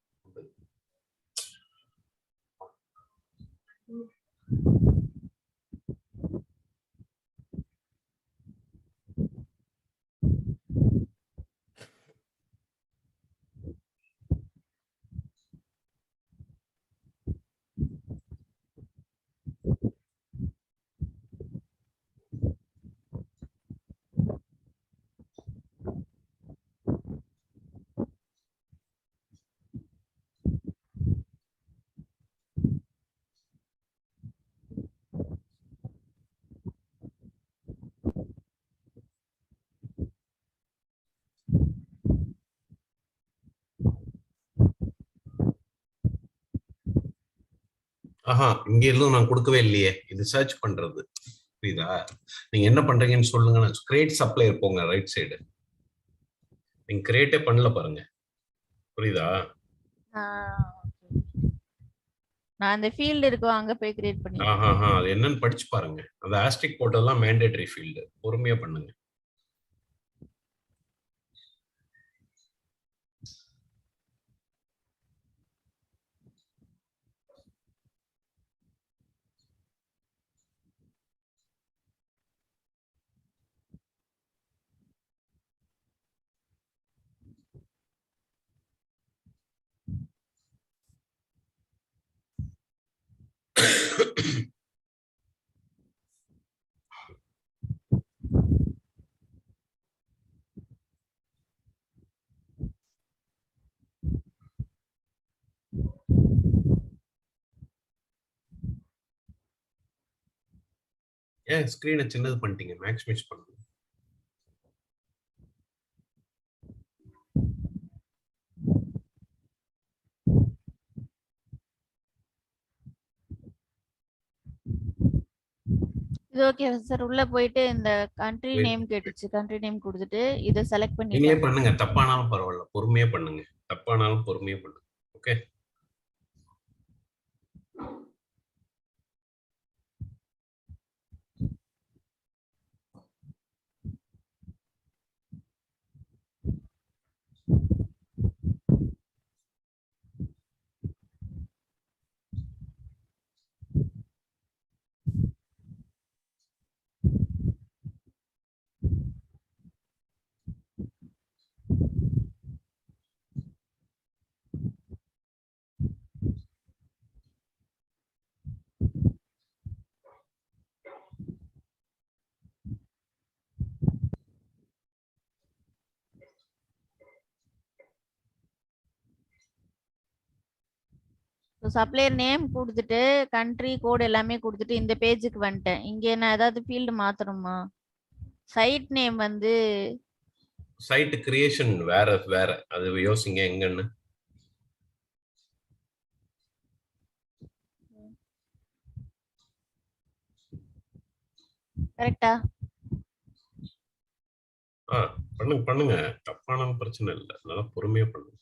ஆஹா, இங்க எதுவும் நான் கொடுக்கவே இல்லையே. இது சர்ச் பண்றது புரியுதா? நீங்க என்ன பண்றீங்கன்னு சொல்லுங்க. கிரியேட் சப்ளையர் போங்க, ரைட் சைடு. நீங்க கிரியேட்டே பண்ணல பாருங்க, புரியுதா? நான் அந்த ஃபீல்ட் இருக்கோ அங்க போய் கிரியேட் பண்ணி. ஆஹா, அது என்னன்னு படிச்சு பாருங்க. அந்த ஆஸ்ட்ரிக் போட்டதெல்லாம் மேண்டேட்டரி ஃபீல்டு. பொறுமையா பண்ணுங்க. ஏன் ஸ்கிரீனை சின்னது பண்ணிட்டீங்க? மேக்ஸிமைஸ் பண்ணுங்க. இது ஓகே சார். உள்ள போயிட்டு இந்த கண்ட்ரி நேம் கேட்டுச்சு. கண்ட்ரி நேம் கொடுத்துட்டு இதை செலக்ட் நீங்களே பண்ணிட்டேன். பண்ணுங்க. தப்பானாலும் பரவாயில்ல, பொறுமையா பண்ணுங்க. தப்பானாலும் பொறுமையா பண்ணுங்க. ஓகே. சப்ளையர் நேம் கொடுத்துட்டு கண்ட்ரி கோட் எல்லாமே கொடுத்துட்டு இந்த பேஜுக்கு வந்துட்டேன். இங்க நான் ஏதாவது ஃபீல்டு மாத்தணுமா? சைட் நேம் வந்து சைட் கிரியேஷன் வேற வேற. அது யோசிங்க எங்கன்னு. கரெக்டா? பண்ணுங்க பண்ணுங்க. தப்பானாலும் பிரச்சனை இல்லை. நல்லா பொறுமையா பண்ணுங்க.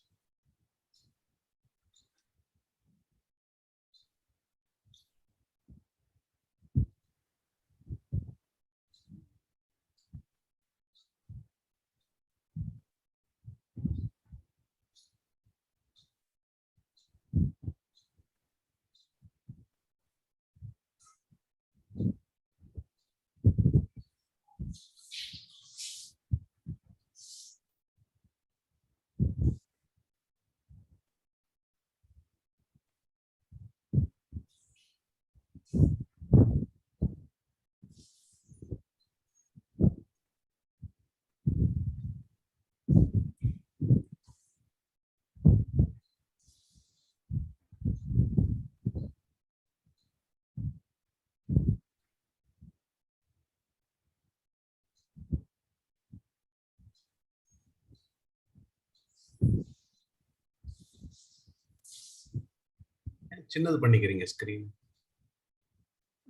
சின்னது பண்ணிக்கிறீங்க ஸ்கிரீன்.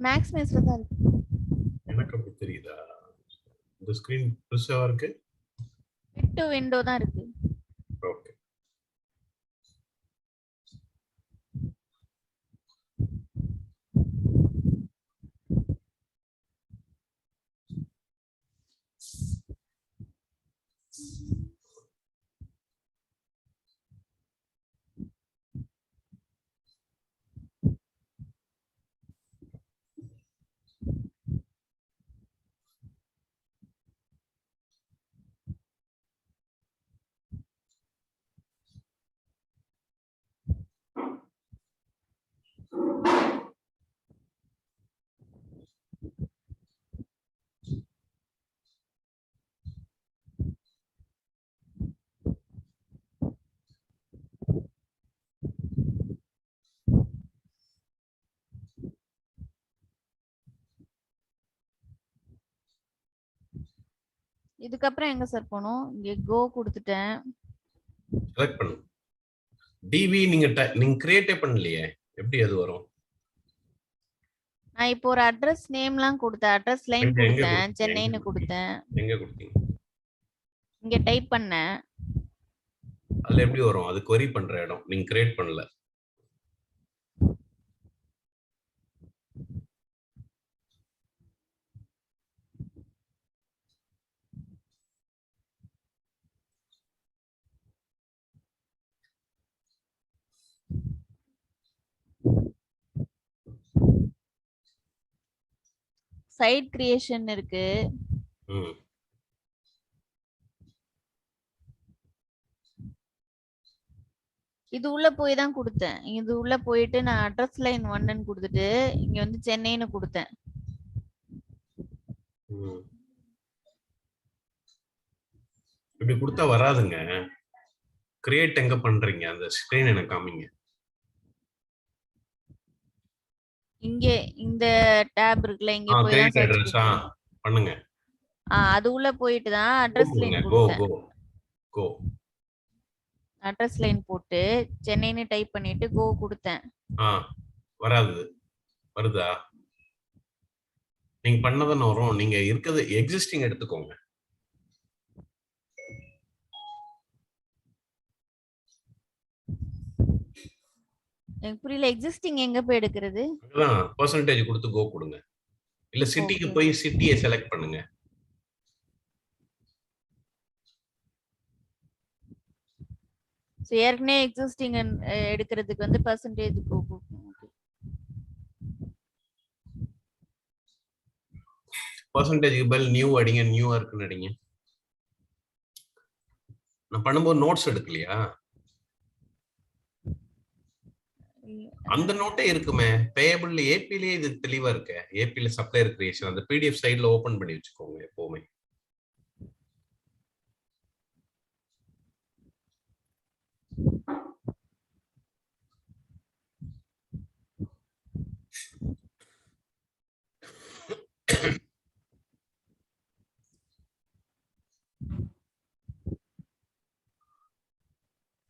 மேக்ஸிமைஸ்ல தான் இருக்கு. எனக்கு அப்படி தெரியுதா? இந்த ஸ்கிரீன் பெருசா இருக்கு. ஃபிட் டு விண்டோ தான் இருக்கு. இதுக்கப்புறம் எங்க சார் போகணும்? இங்க கோ கொடுத்துட்டேன். செலக்ட் பண்ணு. டிவி நீங்க நீங்க கிரியேட்டே பண்ணலையே, எப்படி அது வரும்? நான் இப்போ ஒரு அட்ரஸ் நேம்லாம் கொடுத்தேன், அட்ரஸ் லைன் எங்க கொடுத்தேன், கொடுத்தீங்க? சென்னைன்னு கொடுத்தேன். எங்க கொடுத்தீங்க? இங்க டைப் பண்ணேன். அதுல எப்படி வரும்? அது query பண்ற இடம், நீங்க கிரியேட் பண்ணல. சைட் கிரியேஷன் இருக்கு. ம். இது உள்ள போய் தான் கொடுத்தேன். இது உள்ள போயிட்டு நான் அட்ரஸ் லைன் 1ன்னு கொடுத்துட்டு இங்க வந்து சென்னைன்னு கொடுத்தேன். ம். இப்படி கொடுத்தா வராதுங்க. கிரியேட் எங்க பண்றீங்க? அந்த ஸ்கிரீன் எனக்கு காமிங்க. இங்க இந்த டேப் இருக்குல, இங்க போய் தான் கிரியேட் சர்ச் அட்ரஸா பண்ணுங்க. அது உள்ள போயிட்டு தான் அட்ரஸ் லைன் கோ கொடுத்தேன். கோ கோ. அட்ரஸ் லைன் போட்டு சென்னைன்னு டைப் பண்ணிட்டு கோ கொடுத்தேன். வராது. வருதா? நீங்க பண்ணதானே வரும். நீங்க இருக்கிறது எக்ஸிஸ்டிங் எடுத்துக்கோங்க. எனக்கு புரியல, எக்ஸிஸ்டிங் எங்க போய் எடுக்கிறது? அதான் பெர்சன்டேஜ் கொடுத்து கோ கொடுங்க. இல்ல சிட்டிக்கு Okay. போய் சிட்டியை செலக்ட் பண்ணுங்க. சோ ஏற்கனவே எக்ஸிஸ்டிங் எடுக்கிறதுக்கு வந்து பெர்சன்டேஜ் கோ கொடுக்கணும். பெர்சன்டேஜ்க்கு பதில் நியூ அடிங்க, நியூயார்க்னு அடிங்க. நான் பண்ணும்போது நோட்ஸ் எடுக்கலையா? அந்த நோட்டே இருக்குமே. பேயபிள் ஏபிலே இது தெளிவா இருக்கு. ஏபில சப்ளையர் கிரியேஷன் அந்த பிடிஎஃப் சைடுல ஓபன் பண்ணி வச்சுக்கோங்க எப்பவுமே.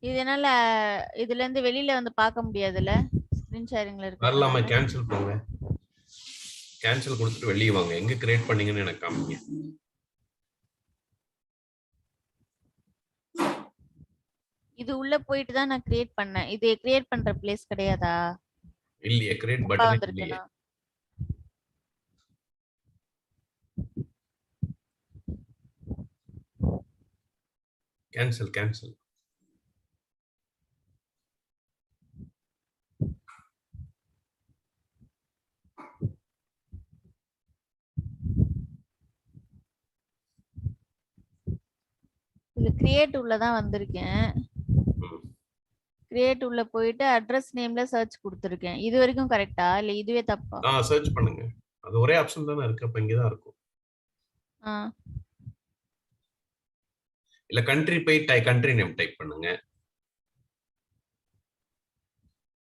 இதனால இதுல இருந்து வெளியில வந்து பார்க்க முடியாதுல்ல, ஸ்கிரீன் ஷேரிங்ல இருக்கு. வரலாமா? கேன்சல் போங்க. கேன்சல் கொடுத்துட்டு வெளியே வாங்க. எங்க கிரியேட் பண்ணீங்கன்னு எனக்கு காமிங்க. இது உள்ள போயிட்டு தான் நான் கிரியேட் பண்ணேன். இது கிரியேட் பண்ற பிளேஸ் கிடையாதா? இல்லையே, கிரியேட் தப்பா பட்டன் வந்திருக்குனா? இல்லையே. Cancel cancel. இதுல கிரியேட் உள்ள தான் வந்திருக்கேன். கிரியேட் உள்ள போயிட்டு அட்ரஸ் நேம்ல சர்ச் கொடுத்திருக்கேன். இது வரைக்கும் கரெக்ட்டா இல்ல இதுவே தப்பா? சர்ச் பண்ணுங்க. அது ஒரே ஆப்ஷன் தானே இருக்கு. அப்ப இங்க தான் இருக்கும். இல்ல கண்ட்ரி போய் கண்ட்ரி நேம் டைப் பண்ணுங்க.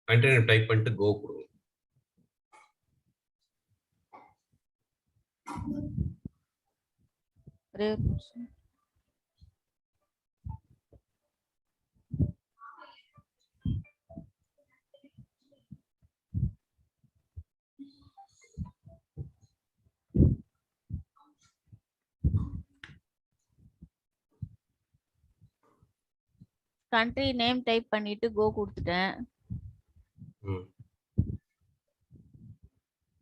கண்ட்ரி நேம் டைப் பண்ணிட்டு கோ கொடுங்க. ஒரே ஒரு நிமிஷம். கண்ட்ரி நேம் டைப் பண்ணிட்டு கோ கொடுத்துட்டேன்.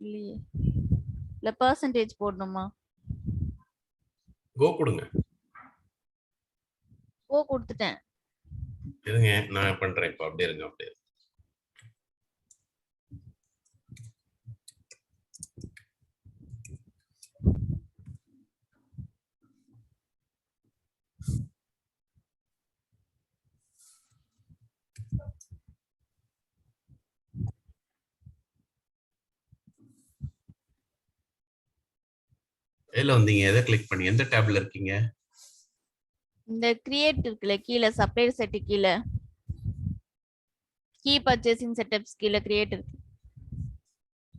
இல்லையே, இல்ல பெர்சன்டேஜ் போடணுமா? கோ கொடுங்க. கோ கொடுத்துட்டேன். இருங்க நான் பண்றேன். இப்ப அப்படியே இருங்க. அப்படியே எதுல வந்தீங்க? எதை கிளிக் பண்ணி எந்த டேப்ல இருக்கீங்க? இந்த கிரியேட் இருக்குல கீழ, சப்ளையர் செட் கீழ, கீ பர்ச்சேசிங் செட்டப்ஸ் கீழ கிரியேட் இருக்கு.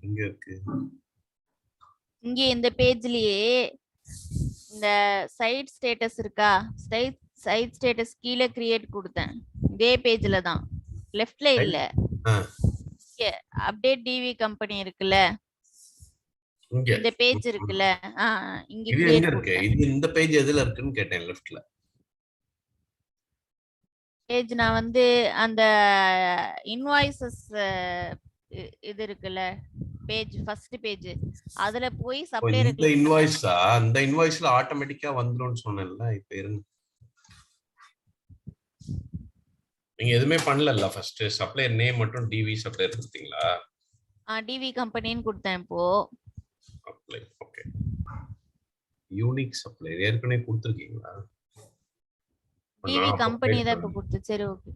எங்க இருக்கு? இங்க இந்த பேஜ்லயே இந்த சைட் ஸ்டேட்டஸ் இருக்கா, சைட் ஸ்டேட்டஸ் கீழே கிரியேட் கொடுத்தேன். இதே பேஜ்ல தான், லெஃப்ட்ல இல்ல. அப்டேட் டிவி கம்பெனி இருக்குல்ல, இங்க இந்த பேஜ் இருக்குல்ல, இங்க இது எங்க கிரியேட் இருக்கு? கொடுத்தேன். இது இந்த பேஜ் எதுல இருக்குன்னு கேட்டேன். லெஃப்ட்ல பேஜ் நான் வந்து அந்த இன்வாய்சஸ் இது இருக்குல்ல, பேஜ் ஃபர்ஸ்ட் பேஜ், அதுல போய் சப்ளையர் இந்த இன்வாய்ஸா? அந்த இன்வாய்ஸ்ல ஆட்டோமேட்டிக்கா வந்துரும்னு சொன்னேன்ல. இப்ப இருங்க, நீங்க எதுவுமே பண்ணல. ஃபர்ஸ்ட் சப்ளையர் நேம் மட்டும் டிவி சப்ளையர் கொடுத்தீங்களா? டிவி கம்பெனின்னு கொடுத்தேன். இப்போ சப்ளை ஓகே, யூனிக் சப்ளையர் ஏற்கனவே கொடுத்துருக்கீங்களா? டிவி கம்பெனி தான் இப்ப கொடுத்து. சரி ஓகே.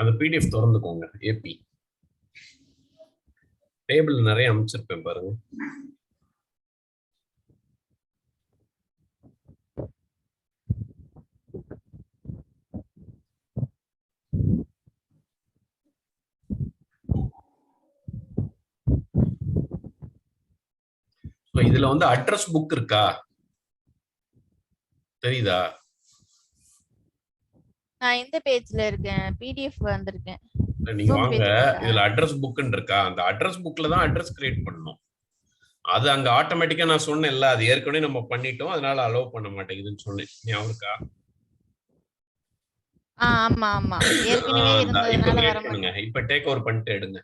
அந்த பிடிஎஃப் திறந்துக்கோங்க. ஏபி டேபிள் நிறைய அமைச்சிருப்பேன் பாருங்க. இதுல வந்து அட்ரஸ் புக் இருக்கா, தெரியுதா? நான் இந்த பேஜ்ல இருக்கேன், பிடிஎஃப் வந்திருக்கேன். நீங்க வாங்க, இதுல அட்ரஸ் புக்னு இருக்கா? அந்த அட்ரஸ் புக்ல தான் அட்ரஸ் கிரியேட் பண்ணணும். அது அங்க ஆட்டோமேட்டிக்கா நான் சொன்னேன்ல, அது ஏற்கனவே நம்ம பண்ணிட்டோம், அதனால அலோவ் பண்ண மாட்டேங்குதுன்னு சொன்னேன். ஞாபகம் இருக்கா? ஆமா ஆமா, ஏற்கனவே இருந்ததனால வர பண்ணுங்க. இப்ப டேக் ஓவர் பண்ணிட்டு எடுங்க.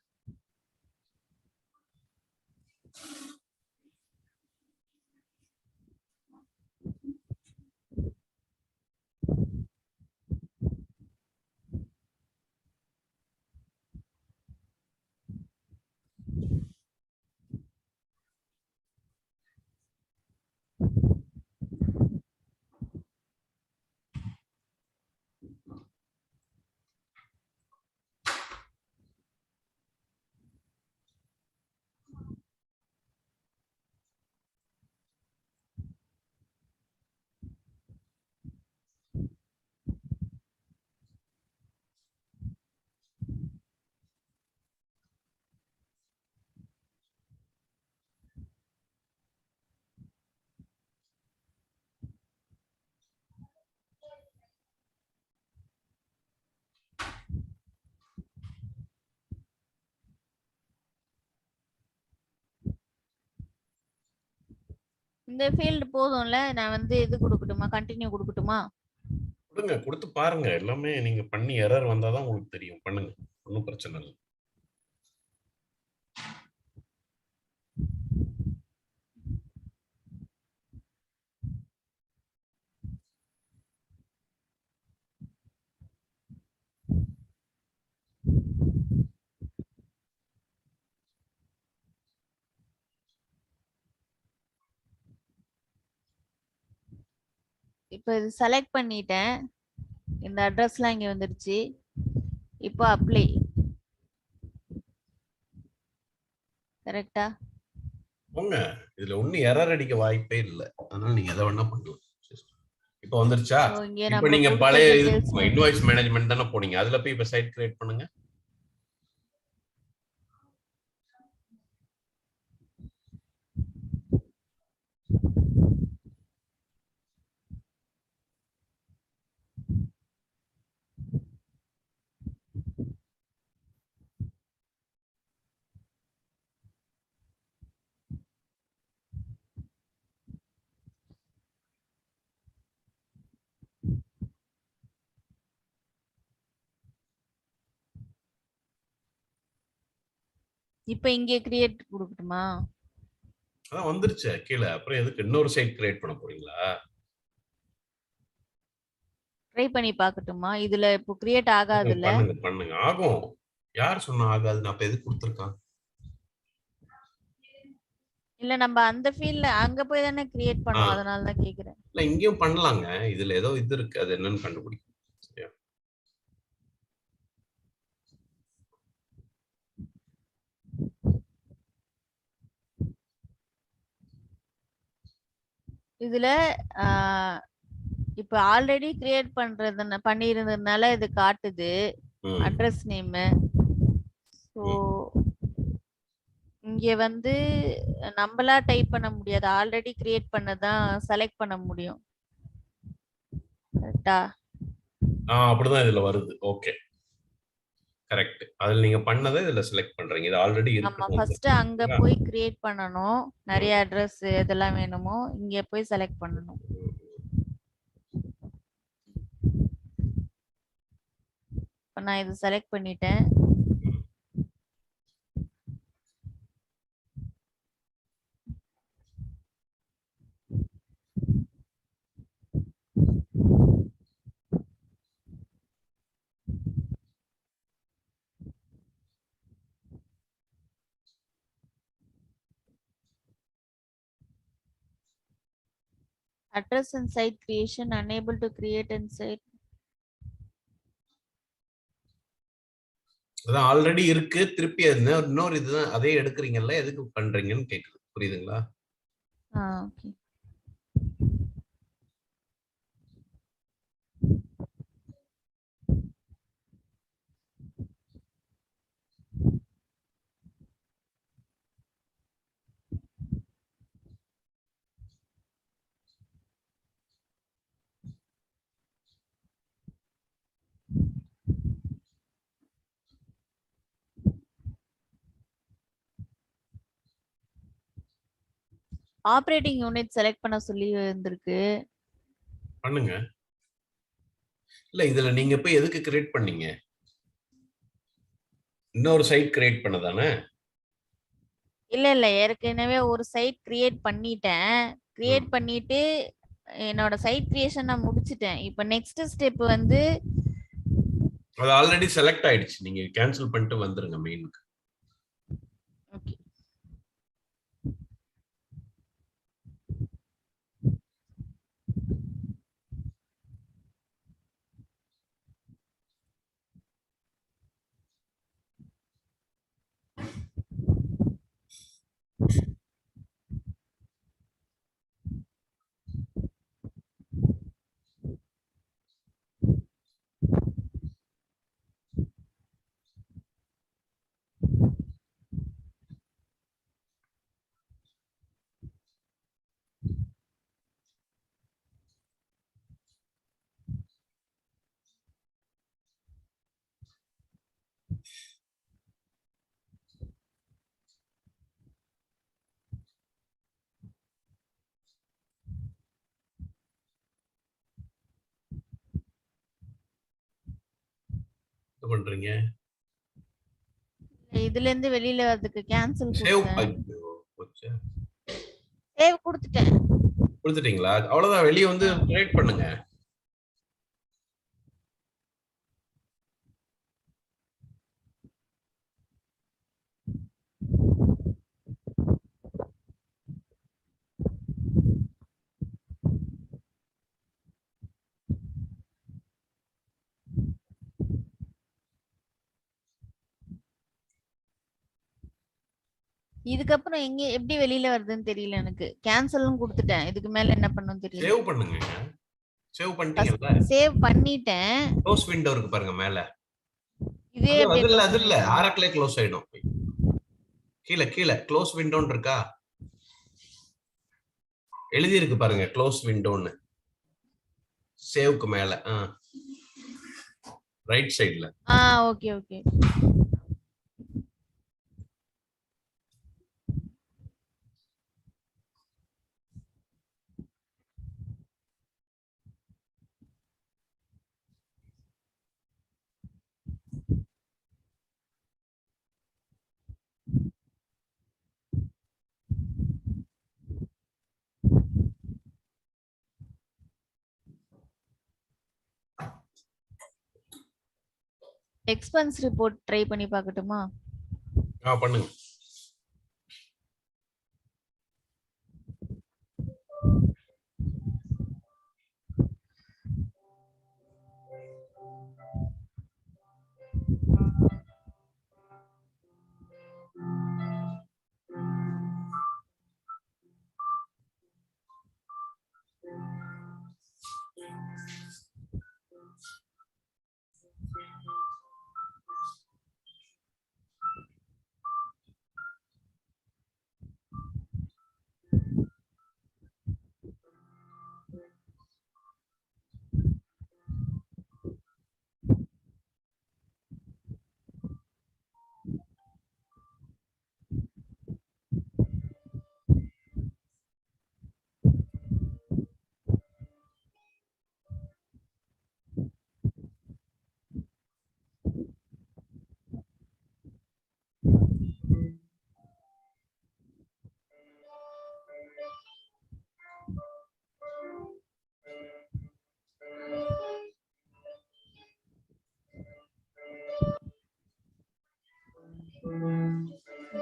இந்த ஃபீல்ட் போதும்ல, நான் வந்து இது கொடுக்கட்டுமா, கண்டினியூ கொடுக்கட்டுமா? கொடுங்க, கொடுத்து பாருங்க. எல்லாமே நீங்க பண்ணி எரர் வந்தாதான் உங்களுக்கு தெரியும். பண்ணுங்க, ஒன்றும் பிரச்சனை இல்லை. இப்போ இது செலக்ட் பண்ணிட்டேன், இந்த அட்ரஸ்லாம் இங்க வந்துருச்சு. இப்போ அப்ளை கரெக்டா? போங்க, இதுல ஒன்னும் எரர் அடிக்க வாய்ப்பே இல்லை. அதனால நீங்க எதை வேணா பண்ணலாம். இப்போ வந்துருச்சா? இப்போ நீங்க பழைய இன்வாய்ஸ் மேனேஜ்மெண்ட் தானே போனீங்க, அதுல போய் இப்ப சைட் கிரியேட் பண்ணுங்க. இப்போ இங்க கிரியேட் கொடுக்கட்டுமா? அதான் வந்துருச்சு கீழே. அப்புறம் எதுக்கு இன்னொரு சைட் கிரியேட் பண்ண போறீங்களா? ட்ரை பண்ணி பார்க்கட்டுமா? இதுல இப்போ கிரியேட் ஆகாதுல்ல? பண்ணுங்க பண்ணுங்க, ஆகும். யார் சொன்னா ஆகாது? நான் இப்ப எது கொடுத்துருக்கான்? இல்ல, நம்ம அந்த ஃபீல்ட்ல அங்க போய் தானே கிரியேட் பண்ணுவோம், அதனால தான் கேக்குறேன். இல்ல, இங்கேயும் பண்ணலாங்க. இதுல ஏதோ இது இருக்கு, அது என்னன்னு கண்டுபிடிக்கும். சரியா? இதுல இப்ப ஆல்ரெடி கிரியேட் பண்ணியிருந்ததுனால இது காட்டுது அட்ரஸ் நேம். ஸோ இங்க வந்து நம்மளா டைப் பண்ண முடியாது, ஆல்ரெடி கிரியேட் பண்ணதான் செலக்ட் பண்ண முடியும். கரெக்டா? அப்படிதான் இதுல வருது. Okay, correct. அதுல நீங்க பண்ணதை இதுல செலக்ட் பண்றீங்க. இது ஆல்ரெடி ஆமா, இருக்கு. ஃபர்ஸ்ட் அங்க போய் கிரியேட் பண்ணனும். நிறைய அட்ரஸ் எதெல்லாம் வேணுமோ இங்க போய் செலக்ட் பண்ணனும். இப்ப நான் இது செலக்ட் பண்ணிட்டேன். Address and site creation unable to create and site. அதான் ஆல்ரெடி இருக்கு, திருப்பி இன்னொரு இதுதான் அதே எடுக்கிறீங்கல்ல, எதுக்கு பண்றீங்கன்னு கேக்குது. புரியுதுங்களா? ஓகே. ஆப்பரேட்டிங் யூனிட் செலக்ட் பண்ண சொல்லி வந்திருக்கு. பண்ணுங்க. இல்ல இதுல நீங்க போய் எதுக்கு கிரியேட் பண்ணீங்க? இன்னொரு சைட் கிரியேட் பண்ணதானே? இல்ல ஏற்கனவே ஒரு சைட் கிரியேட் பண்ணிட்டேன். கிரியேட் பண்ணிட்டு என்னோட சைட் கிரியேஷன் நான் முடிச்சிட்டேன். இப்போ நெக்ஸ்ட் ஸ்டெப் வந்து அது ஆல்ரெடி செலக்ட் ஆயிடுச்சு. நீங்க கேன்சல் பண்ணிட்டு வந்துருங்க மெயினுக்கு. ஓகே. என்ன பண்றீங்க? இதுல இருந்து வெளியில வரதுக்கு கேன்சல் சேவ் கொடுத்தேன். சேவ் கொடுத்துட்டேன். கொடுத்துட்டீங்களா? அவ்வளவுதான். வெளியே வந்து கிரியேட் பண்ணுங்க. இதுக்கப்புறம் எங்க எப்படி வெளியில வருதுன்னு தெரியல எனக்கு. கேன்சலும் கொடுத்துட்டேன். இதுக்கு மேல என்ன பண்ணனும் தெரியல. சேவ் பண்ணுங்க. சேவ் பண்ணிட்டீங்கல்ல? சேவ் பண்ணிட்டேன். க்ளோஸ் விண்டோ இருக்கு பாருங்க மேல. இதே அது இல்ல ஆரக்கிளே க்ளோஸ் ஆயிடும். கீழ க்ளோஸ் விண்டோன்னு இருக்கா? எழுதி இருக்கு பாருங்க க்ளோஸ் விண்டோன்னு. சேவ்க்கு மேல ரைட் சைடுல. Okay okay. Expense report try பண்ணி பார்க்கட்டுமா? பண்ணுங்க.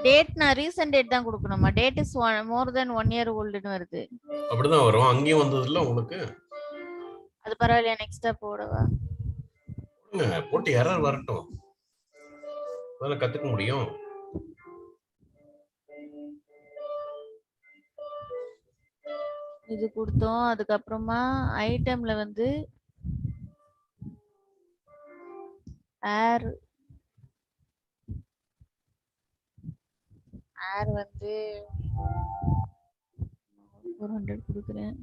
டேட் நான் ரீசன்ட் டேட் தான் கொடுக்கணுமா? Date is more then 1 year ஓல்டுன்னு வருது. அப்படிதான் வரும். அங்கேயும் வந்ததுல உங்களுக்கு அது பரவாயில்லையா? நெக்ஸ்டா போடவா? போட்டு எரர் வரட்டும், அதெல்லாம் கத்துக்க முடியும். இது கொடுத்தோம். அதுக்கப்புறமா ஐட்டம்ல வந்து ஏர் வந்து 400 கொடுக்குறேன்.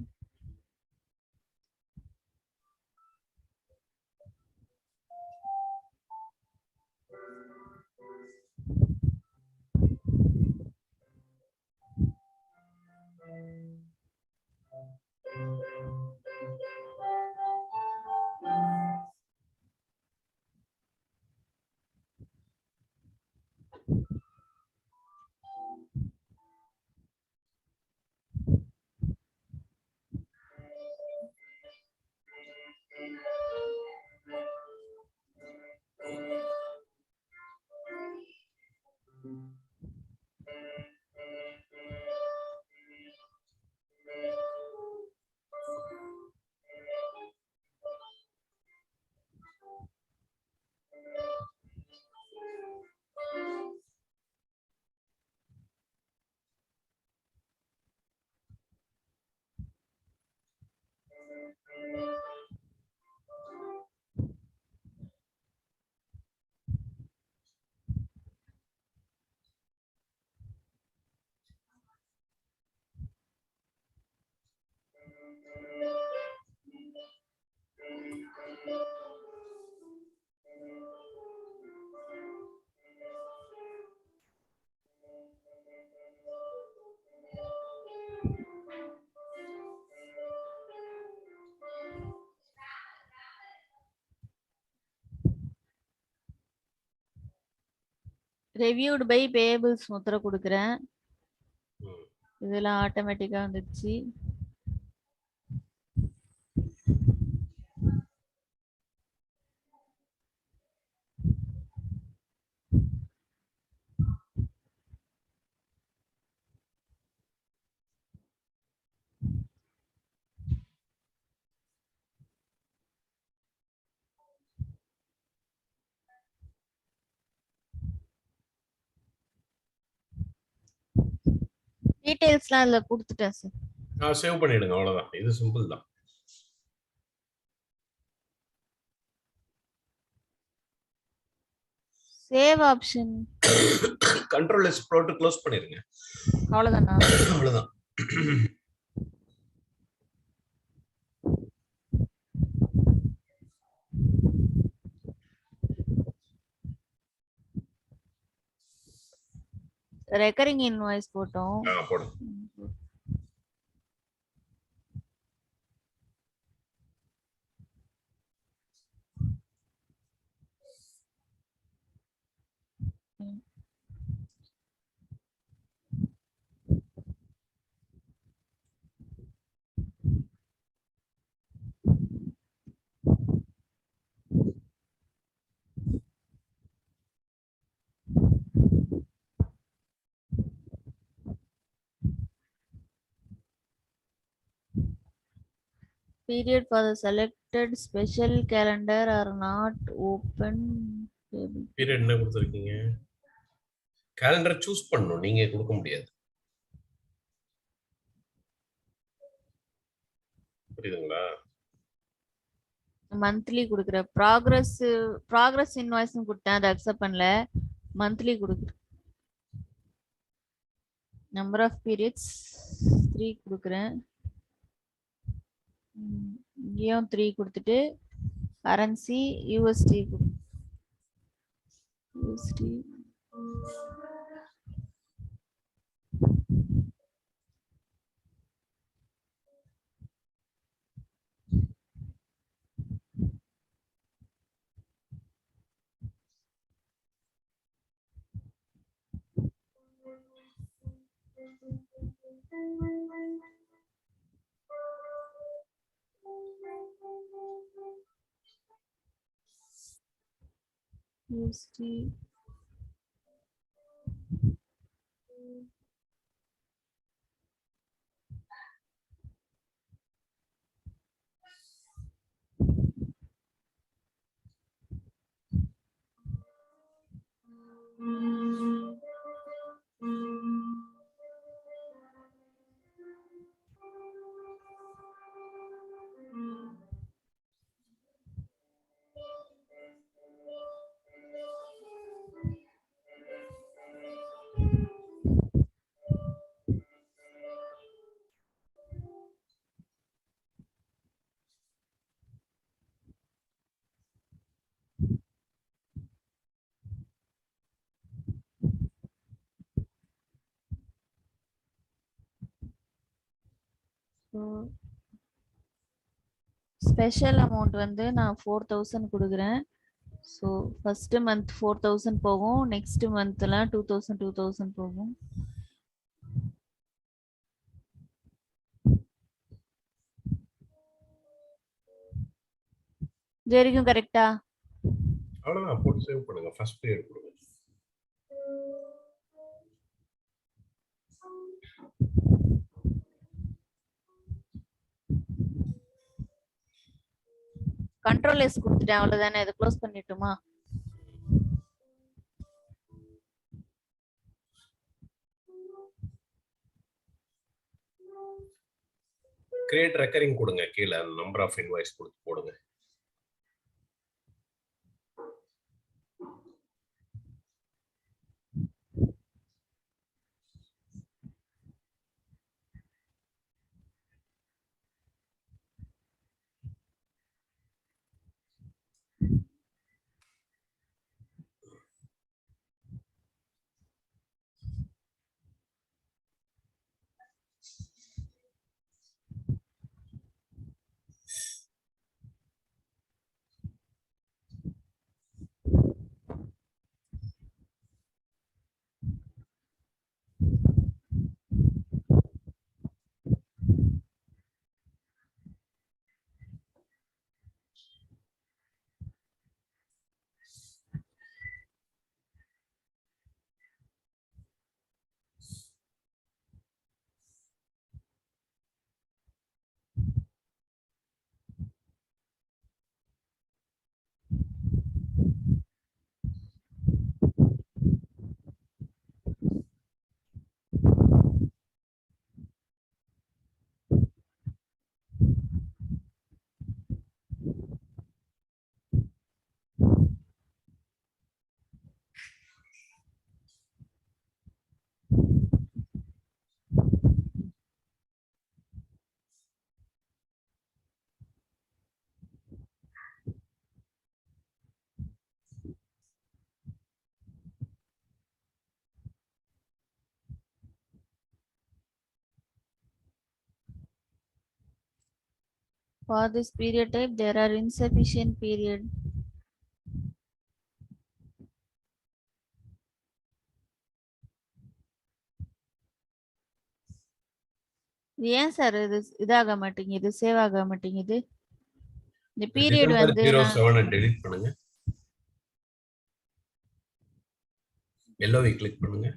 ரெவியூடு பை பேபிள்ஸ் முத்திரை கொடுக்குறேன். இதெல்லாம் ஆட்டோமேட்டிக்கா வந்துடுச்சு. டீடைல்ஸ்லாம் அதுல கொடுத்துட்டேன் சார். சேவ் பண்ணிடுங்க, அவ்வளவுதான். இது சிம்பிள் தான். சேவ் ஆப்ஷன் கண்ட்ரோல் எஸ் போட்டு க்ளோஸ் பண்ணிருங்க, அவ்வளவுதானா? அவ்வளவுதான். ரெக்கரிங் இன்வாய்ஸ் போட்டோம். போடும். Period for the selected special calendar are not open. Period என்ன கொடுத்துருக்கீங்க? கேலண்டர் சூஸ் பண்ணணும், நீங்க கொடுக்க முடியாது. புரியுதுங்களா? மந்த்லி கொடுக்குற ப்ராக்ரஸ் இன்வாய்ஸ் கொடுத்தேன், அதை அக்செப்ட் பண்ணல. மந்த்லி கொடுக்குறேன். நம்பர் ஆஃப் பீரியட்ஸ் 3 கொடுக்குறேன். இங்கேயும் 3 கொடுத்துட்டு currency USD USD special amount வந்து நான் 4000 கொடுக்குறேன். ஸோ ஃபர்ஸ்ட் மந்த் 4000 போகும், நெக்ஸ்ட் மந்த்லாம் 2000 போகும். இது வரைக்கும் கரெக்டா? அவ்வளவுதான், போட்டு சேவ் பண்ணுங்க. ஃபர்ஸ்ட் பீரியட் கொடுங்க. கண்ட்ரோல் எஸ் கொடுத்துட்டேன், அவ்வளவுதானே. இதை க்ளோஸ் பண்ணிட்டுமா? கிரியேட் ரெக்கரிங் கொடுங்க, கீழே நம்பர் ஆஃப் இன்வாய்ஸ் கொடுத்து போடுங்க. For this period type, there are insufficient period. ஏன் சார் இது இதாக மாட்டேங்குது, சேவ் ஆக மாட்டேங்குது? இந்த பீரியட் வந்து 07 டெலீட் பண்ணுங்க. எல்லோவை கிளிக் பண்ணுங்க.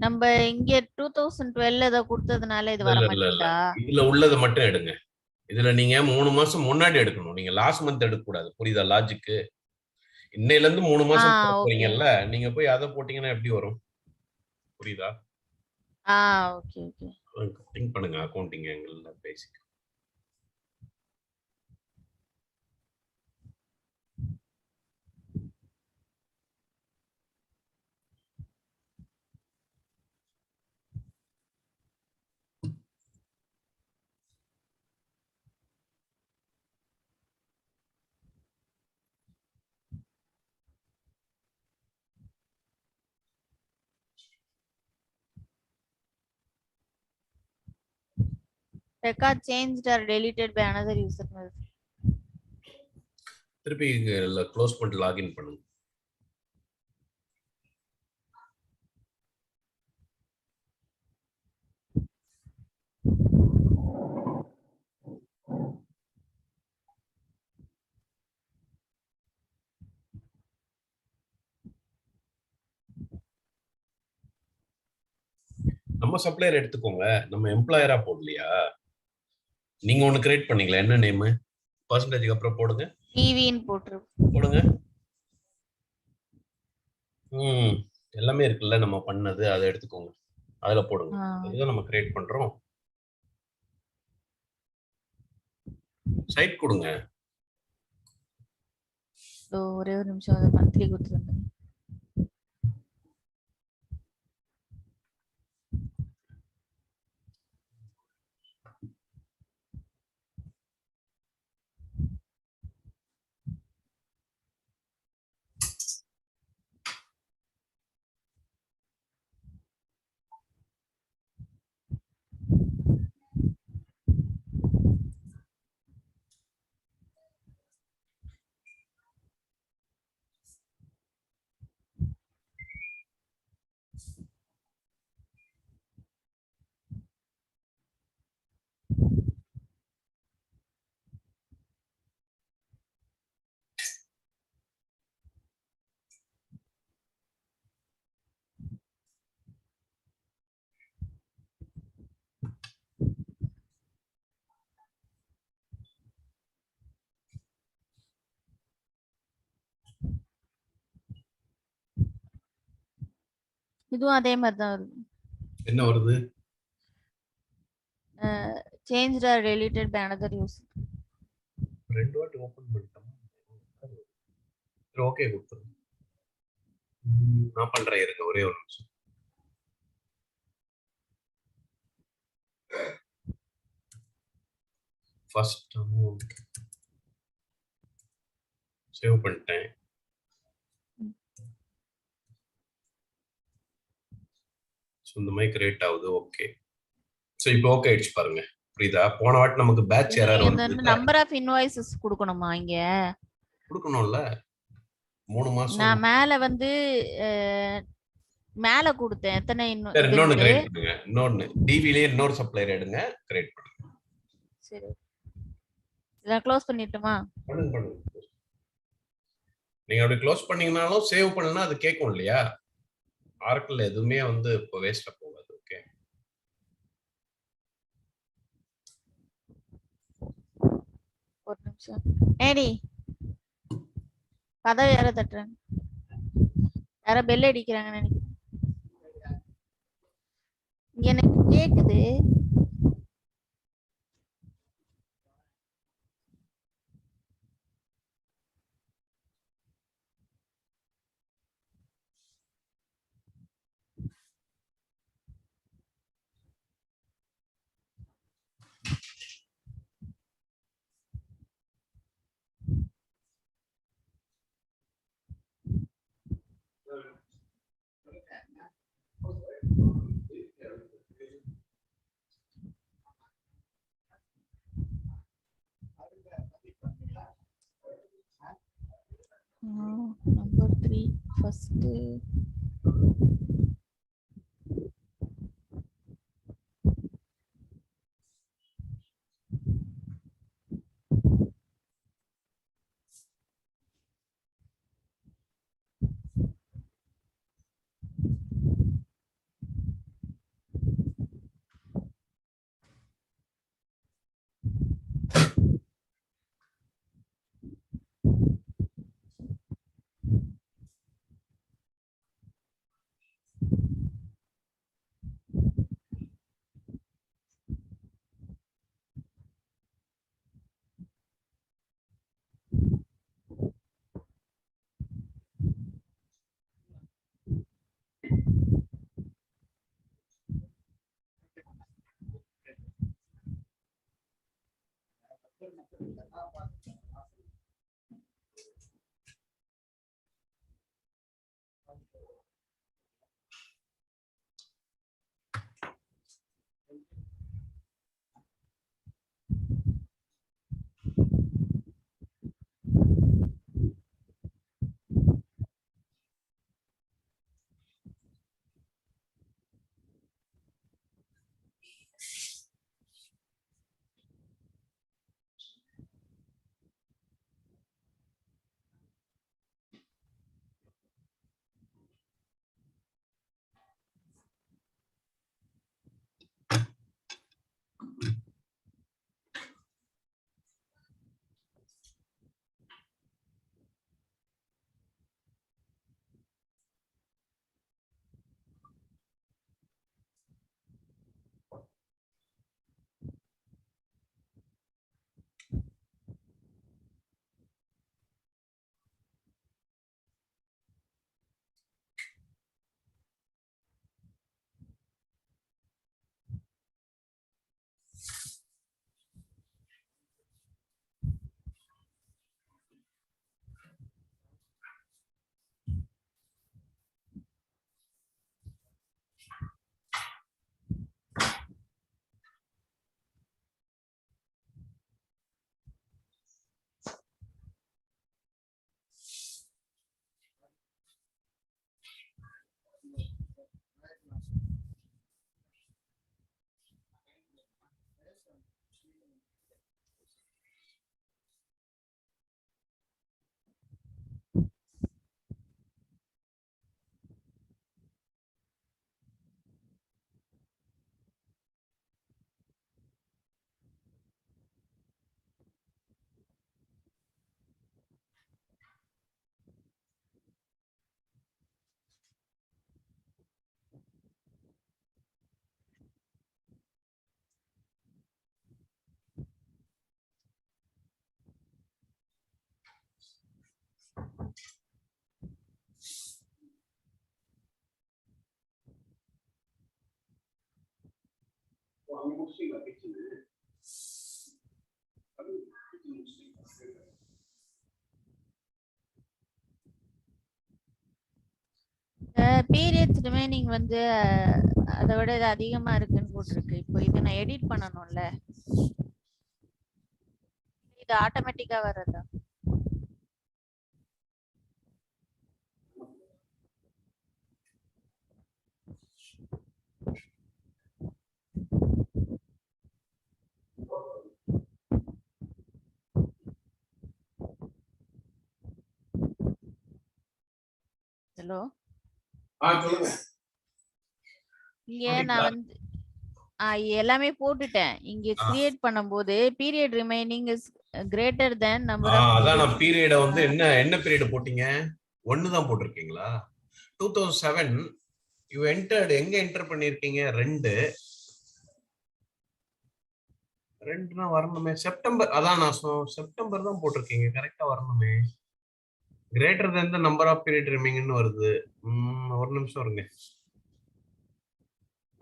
நம்ம இங்க 2012 இத கொடுத்ததுனால இது வர இல்ல மாட்டேங்குதா? இதுல உள்ளதை மட்டும் எடுங்க. இதுல நீங்க 3 மாசம் முன்னாடி எடுக்கணும். நீங்க லாஸ்ட் மந்த் எடுக்க கூடாது. புரியுதா லாஜிக்? இன்னையில இருந்து 3 மாசம் போறீங்கல்ல, நீங்க போய் அதை போட்டீங்கன்னா எப்படி வரும்? புரியுதா? Okay okay. திங்க் பண்ணுங்க, அக்கவுண்டிங் ஆங்கிள்ல basic. Record changed or deleted by another user. திருப்பி க்ளோஸ் பண்ணிட்டு லாகின் பண்ணுங்க. நம்ம சப்ளையர் எடுத்துக்கோங்க, நம்ம எம்ப்ளாயரா போடலையா? நீங்க ஒன்னு கிரியேட் பண்ணீங்களா? என்ன நேம்? பர்சன்டேஜ்க்கு அப்புறம் போடுங்க. டிவின்னு போடுங்க. எல்லாமே இருக்குல்ல நம்ம பண்ணது, அதை எடுத்துக்கோங்க, அதுல போடுங்க. அதுதான் நம்ம கிரியேட் பண்றோம். சைட் கொடுங்க. ஒரே ஒரு நிமிஷம் அதை மந்த்லி கொடுத்துருந்தேன். இதுவும் அதே மாதிரி தான் வருது. என்ன வருது? Change or deleted by another user. ரெண்டு வாட்டி ஓபன் பண்ணிட்டோம். ஓகே கொடுத்துருங்க. நான் பண்றேன், இருங்க ஒரே ஒரு நிமிஷம். ஃபர்ஸ்ட் அமௌண்ட் சேவ் பண்ணிட்டேன். ஸோ இந்த மாதிரி கிரியேட் ஆகுது. ஓகே. ஸோ இப்போ ஓகே ஆயிடுச்சு பாருங்க. புரியுதா? போன வாட்டி நமக்கு பேட்ச் எரர் வந்து நம்பர் ஆஃப் இன்வாய்ஸஸ் கொடுக்கணுமா இங்க? கொடுக்கணும்ல. 3 மாசம். நான் மேல வந்து மேல கொடுத்தேன். எத்தனை இன்னொன்னு கிரியேட் பண்ணுங்க. இன்னொன்னு டிவிலே இன்னொரு சப்ளையர் எடுங்க, கிரியேட் பண்ணுங்க. சரி. இத க்ளோஸ் பண்ணிட்டுமா? பண்ணுங்க பண்ணுங்க. நீங்க அப்படி க்ளோஸ் பண்ணீங்கனாலும் சேவ் பண்ணனா அது கேட்கும் இல்லையா? ஆர்க்கிள் எதுவுமே வந்து இப்போ வேஸ்டா போகாது. ஓகே. ஒரு நிமிஷம். ஏடி கதவை யார தட்டுறாங்க? யார பெல் அடிக்கிறாங்கன்னு நினைக்கிறேன். எனக்கு கேக்குது. நம்பர் 3 ஃபர்ஸ்ட் அவங்க முடிச்சிட்டீங்களா கிச்சனு? அது கிச்சன் முடிச்சிட்டீங்களா? பீரியட்ஸ் ரிமைனிங் வந்து அதை விட இது அதிகமா இருக்குன்னு போட்டிருக்கு. இப்போ இதை நான் எடிட் பண்ணணும்ல, இது ஆட்டோமேட்டிக்கா வர்றதா? ஹலோ, சொல்லுங்க. இங்க நான் வந்து எல்லாமே போட்டுட்டேன். இங்க கிரியேட் பண்ணும்போது period remaining is greater than number of அதான் நான் பீரியட வந்து என்ன பீரியட் போட்டீங்க? 1 தான் போட்டிருக்கீங்களா? 2007 யூ என்டர்ட், எங்க என்டர் பண்ணிருக்கீங்க? 2 வரணுமே. செப்டம்பர், அதான் நான் செப்டம்பர் தான் போட்டிருக்கீங்க, கரெக்டா வரணுமே. Greater than the number of period ரிமைனிங்னு வருது. ஒரு நிமிஷம் இருங்க.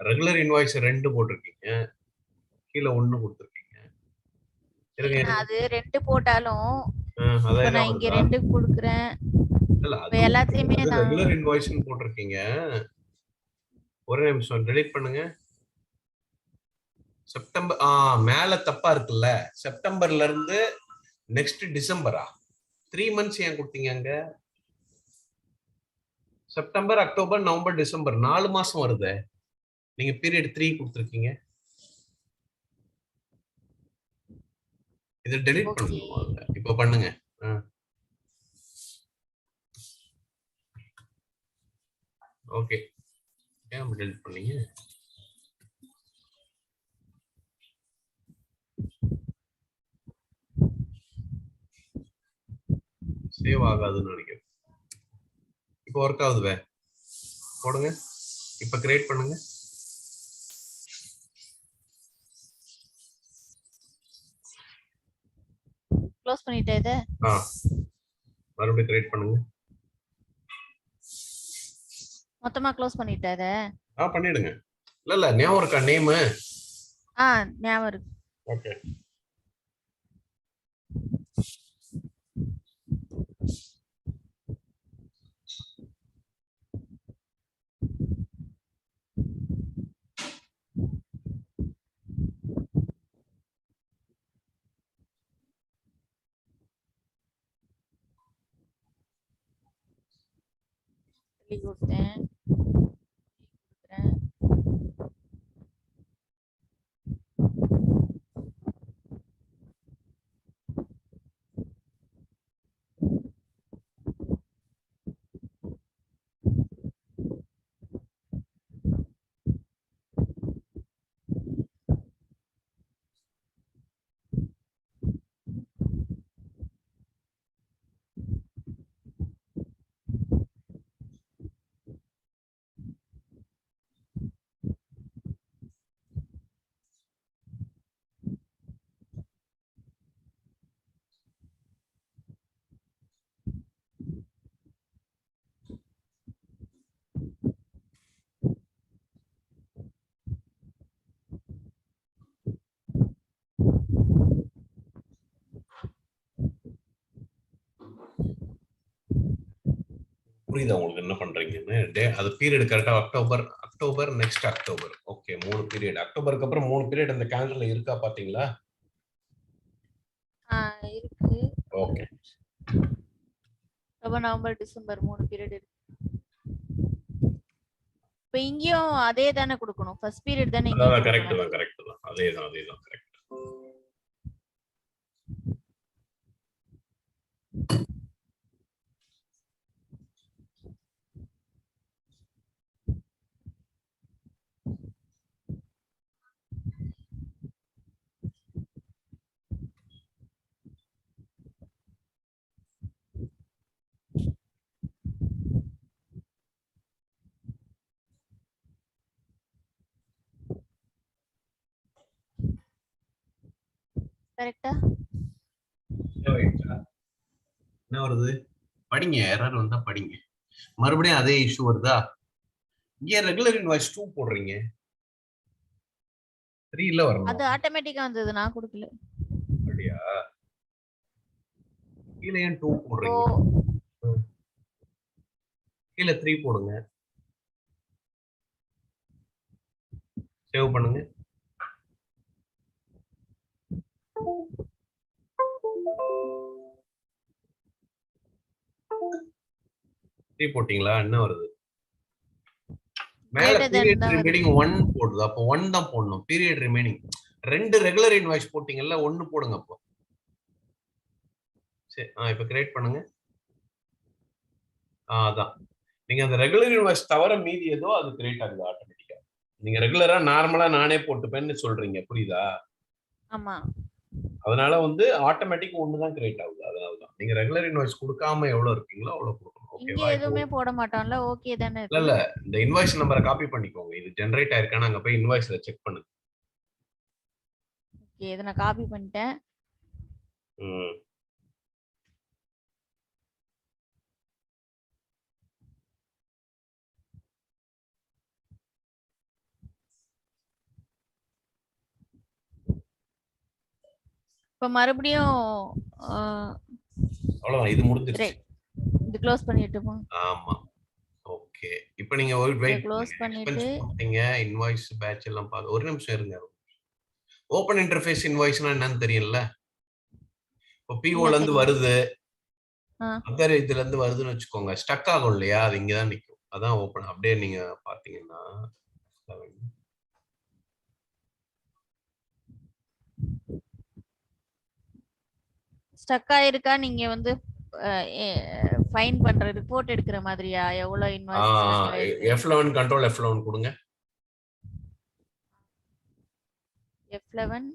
ரெகுலர் இன்வாய்ஸ் 2 போட்டிருக்கீங்க, கீழே 1 கொடுத்துருக்கீங்க. அது 2 போட்டாலும் இப்ப நான் இங்க 2 கொடுக்குறேன். எல்லாத்தையுமே நான் ரெகுலர் இன்வாய்ஸ்னு போட்டிருக்கீங்க. ஒரு நிமிஷம் டெலீட் பண்ணுங்க. செப்டம்பர் மேல தப்பா இருக்குல்ல. செப்டம்பர்ல இருந்து நெக்ஸ்ட் டிசம்பரா? 3 மந்த்ஸ் ஏன் கொடுத்தீங்க அங்க? செப்டம்பர், அக்டோபர், நவம்பர், டிசம்பர் 4 மாசம் வருது. நீங்க பீரியட் 3 கொடுத்துருக்கீங்க. இதை டெலீட் பண்ணுங்க. இப்ப பண்ணுங்க. ஓகே, ஏன் டெலீட் பண்ணீங்க? சேவ் ஆகாதுன்னு நினைக்கிறேன். இப்போ ஒர்க் ஆகுது. போடுங்க, இப்ப கிரியேட் பண்ணுங்க. க்ளோஸ் பண்ணிட்டேன். இத மறுபடியும் கிரியேட் பண்ணுங்க. மொத்தமா க்ளோஸ் பண்ணிட்டேன். இத பண்ணிடுங்க. இல்ல ஞாபகம் இருக்கா நேம்? ஞாபகம் இருக்கு. ஓகே, கொடுத்தேன். புரியுதா உங்களுக்கு என்ன பண்றீங்கன்னு? அது பீரியட் கரெக்டா October next October. Okay, 3 period. அக்டோபருக்கு அப்புறம் 3 பீரியட் அந்த கேலண்டர்ல இருக்கா பாத்தீங்களா? இருக்கு. Okay, October, November, December 3 period இருக்கு. இப்போ இங்கேயும் அதே தானே கொடுக்கணும். ஃபர்ஸ்ட் பீரியட் தானே இங்க. கரெக்ட் தான். அதேதான் கரெக்ட். கரெக்ட்டா? என்ன வருது? படிங்க, எரர் வந்தா படிங்க. மறுபடியும் அதே இஷ்யூ வருதா? இங்க ரெகுலர் இன்வாய்ஸ் 2 போடுறீங்க. 3ல வரணும். அது ஆட்டோமேட்டிக்கா வந்தது, நான் கொடுக்கல. அப்படியா? கீழ ஏன் 2 ஓ போடுறீங்க? கீழ 3 போடுங்க. சேவ் பண்ணுங்க. போட்டீங்களா? என்ன வருது? மேல greater than பீரியட் தான் வருது. ரிமைனிங் 1 போடுது. அப்போ 1 தான் போடணும். பீரியட் ரிமைனிங் 2 ரெகுலர் இன்வாய்ஸ் போட்டீங்கல்ல, 1 போடுங்க அப்போ. சரி, இப்ப கிரியேட் பண்ணுங்க. அதான் நீங்க அந்த ரெகுலர் இன்வாய்ஸ் தவிர மீதி ஏதோ அது கிரியேட் ஆகுது ஆட்டோமேட்டிக்கா. நீங்க ரெகுலரா நார்மலா நானே போட்டுப்பேன்னு சொல்றீங்க, புரியுதா? ஆமா. அதனால வந்து ஆட்டோமேட்டிக் 1 தான் கிரியேட் ஆகுது. அதனாலதான் நீங்க ரெகுலர் இன்வாய்ஸ் கொடுக்காம எவ்வளவு இருக்கீங்களோ அவ்வளவு கொடுக்கணும். இங்க ஓகேவா? எதுவுமே போட மாட்டோம்ல, ஓகே தானே இல்ல இது? இல்ல, இந்த இன்வாய்ஸ் நம்பரை காப்பி பண்ணிக்கோங்க. இது ஜெனரேட் ஆயிருக்கான்னு அங்க போய் இன்வாய்ஸ்ல செக் பண்ணுங்க. ஓகே, இதை நான் காப்பி பண்ணிட்டேன். ம். இப்ப மறுபடியும் அவ்வளவுதான், இது முடிஞ்சிருச்சு. இது க்ளோஸ் பண்ணிட்டு போங்க. ஆமா. ஓகே, இப்போ நீங்க ஒரு வெயிட் க்ளோஸ் பண்ணிட்டு எக்ஸ்பென்ஸ் போட்டீங்க, இன்வாய்ஸ் பேட்ச் எல்லாம் பாத்து ஒரு நிமிஷம் இருங்க. ஓபன் இன்டர்ஃபேஸ் இன்வாய்ஸ்னா என்னன்னு தெரியல. இப்போ பிஓல இருந்து வருது, அதர் இதுல இருந்து வருதுன்னு வச்சுக்கோங்க, ஸ்டக் ஆகும் இல்லையா? அது இங்க தான் நிக்கும். அதான் ஓபன். அப்படியே நீங்க பாத்தீங்கன்னா ஸ்டக் ஆயிருக்கா? நீங்க வந்து ஃபைன் பண்ற ரிப்போர்ட் எடுக்கிற மாதிரியா? எவ்வளவு இன்வாய்ஸ் ஸ்டக் ஆயிருக்கு? F11 கண்ட்ரோல் F11 கொடுங்க. F11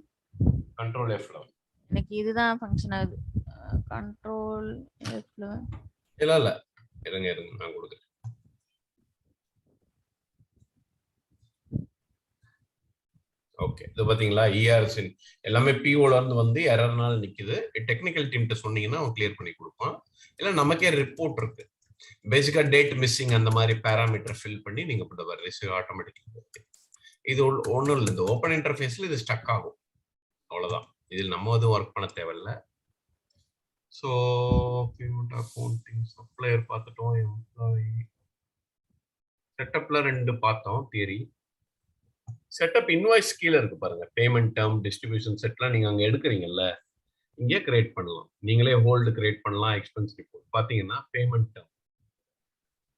control F11. எனக்கு இதுதான் ஃபங்க்ஷன் ஆகுது. Control F11. இல்ல இல்ல, இருங்க இருங்க, நான் கொடுக்குறேன். ஓகே, இது பாத்தீங்களா? ERS எல்லாமே பிஓல இருந்து வந்து எரர்னால நிக்குது. டெக்னிக்கல் டீம்கிட்ட சொன்னீங்கன்னா அவன் கிளியர் பண்ணி கொடுப்பான். இல்ல நமக்கே ரிப்போர்ட் இருக்கு. பேசிக்கா டேட் மிஸ்ஸிங் அந்த மாதிரி பேராமீட்டர் ஃபில் பண்ணி நீங்க போட ரிசீவ் ஆட்டோமேட்டிக்கலி. இது ஒன்றும் இல்லை, இந்த ஓப்பன் இன்டர்ஃபேஸ்ல இது ஸ்டக் ஆகும், அவ்வளவுதான். இதில் நம்ம எதுவும் ஒர்க் பண்ண தேவையில்ல. ஸோ பேமெண்ட் அக்கௌண்டிங் சப்ளையர் பார்த்துட்டோம். எம்ப்ளாயி செட்டப்ல 2 பார்த்தோம் தியரி. செட்டப் இன்வாய்ஸ் கீழே இருக்கு பாருங்க. பேமெண்ட் டேர்ம், டிஸ்ட்ரிபியூஷன் செட்லாம் நீங்க அங்க எடுக்கிறீங்கல்ல, இங்கே கிரியேட் பண்ணலாம். நீங்களே ஹோல்டு கிரியேட் பண்ணலாம். எக்ஸ்பென்ஸ் ரிப்போர்ட் பாத்தீங்கன்னா பேமெண்ட் டேர்ம்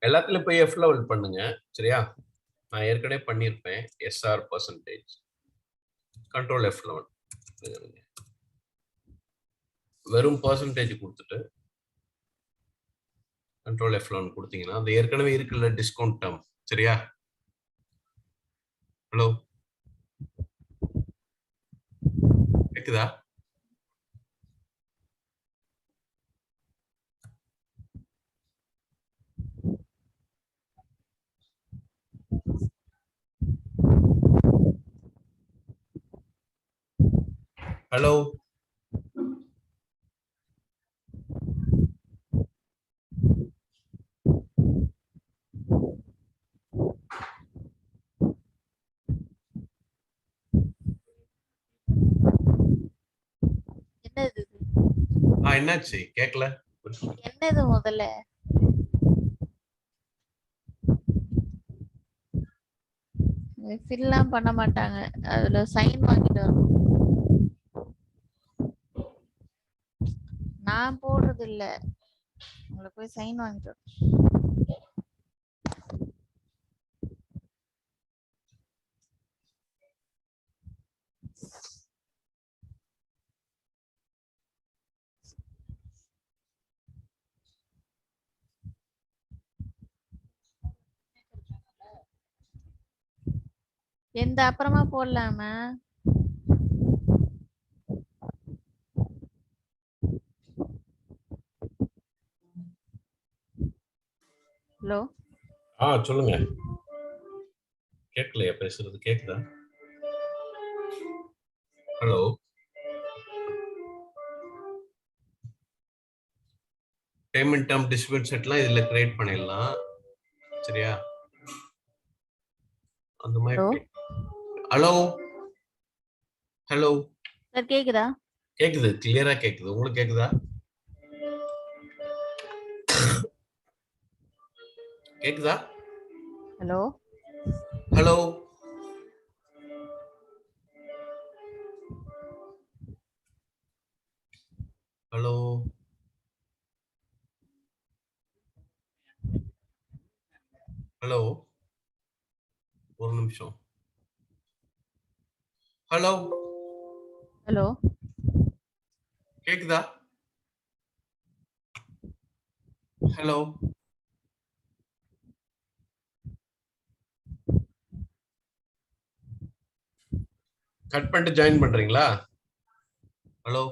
எல்லாத்துலயும் போய் F லெவல் பண்ணுங்க. சரியா? நான் ஏற்கனவே பண்ணியிருப்பேன். SR பர்சன்டேஜ் கண்ட்ரோல் F11 வெறும் பர்சன்டேஜ் கொடுத்துட்டு கண்ட்ரோல் F11 கொடுத்தீங்கன்னா அது ஏற்கனவே இருக்குல்ல டிஸ்கவுண்ட் டேர்ம். சரியா? ஹலோ, கேக்குதா? ஹலோ, என்னது இது? என்னாச்சு? கேட்கல. என்னது முதல்ல? ஃபில்லாம் பண்ண மாட்டாங்க, அதுல சைன் வாங்கிட்டு வரணும். நான் போடுறது இல்ல, உங்களை போய் சைன் வாங்கிட்டு வரணும். எந்த அப்புறமா போடலாமா? ஹலோ, சொல்லுங்க. கேட்கலையா பேசுறது? கேக்குதா? ஹலோ, பேமெண்ட் டேர்ம் டிஸ்ட்ரிபியூட் செட்லாம் இதுல கிரியேட் பண்ணிடலாம். சரியா? அந்த மாதிரி. ஹலோ, ஹலோ சார் கேக்குதா? கேக்குது, கிளியரா கேக்குது. உங்களுக்கு கேக்குதா? கேக்குதா? ஹலோ ஹலோ ஹலோ ஹலோ ஒரு நிமிஷம். ஹலோ ஹலோ கேக்குதா? ஹலோ கட் பண்ணிட்டு ஜாயின் பண்றீங்களா? ஹலோ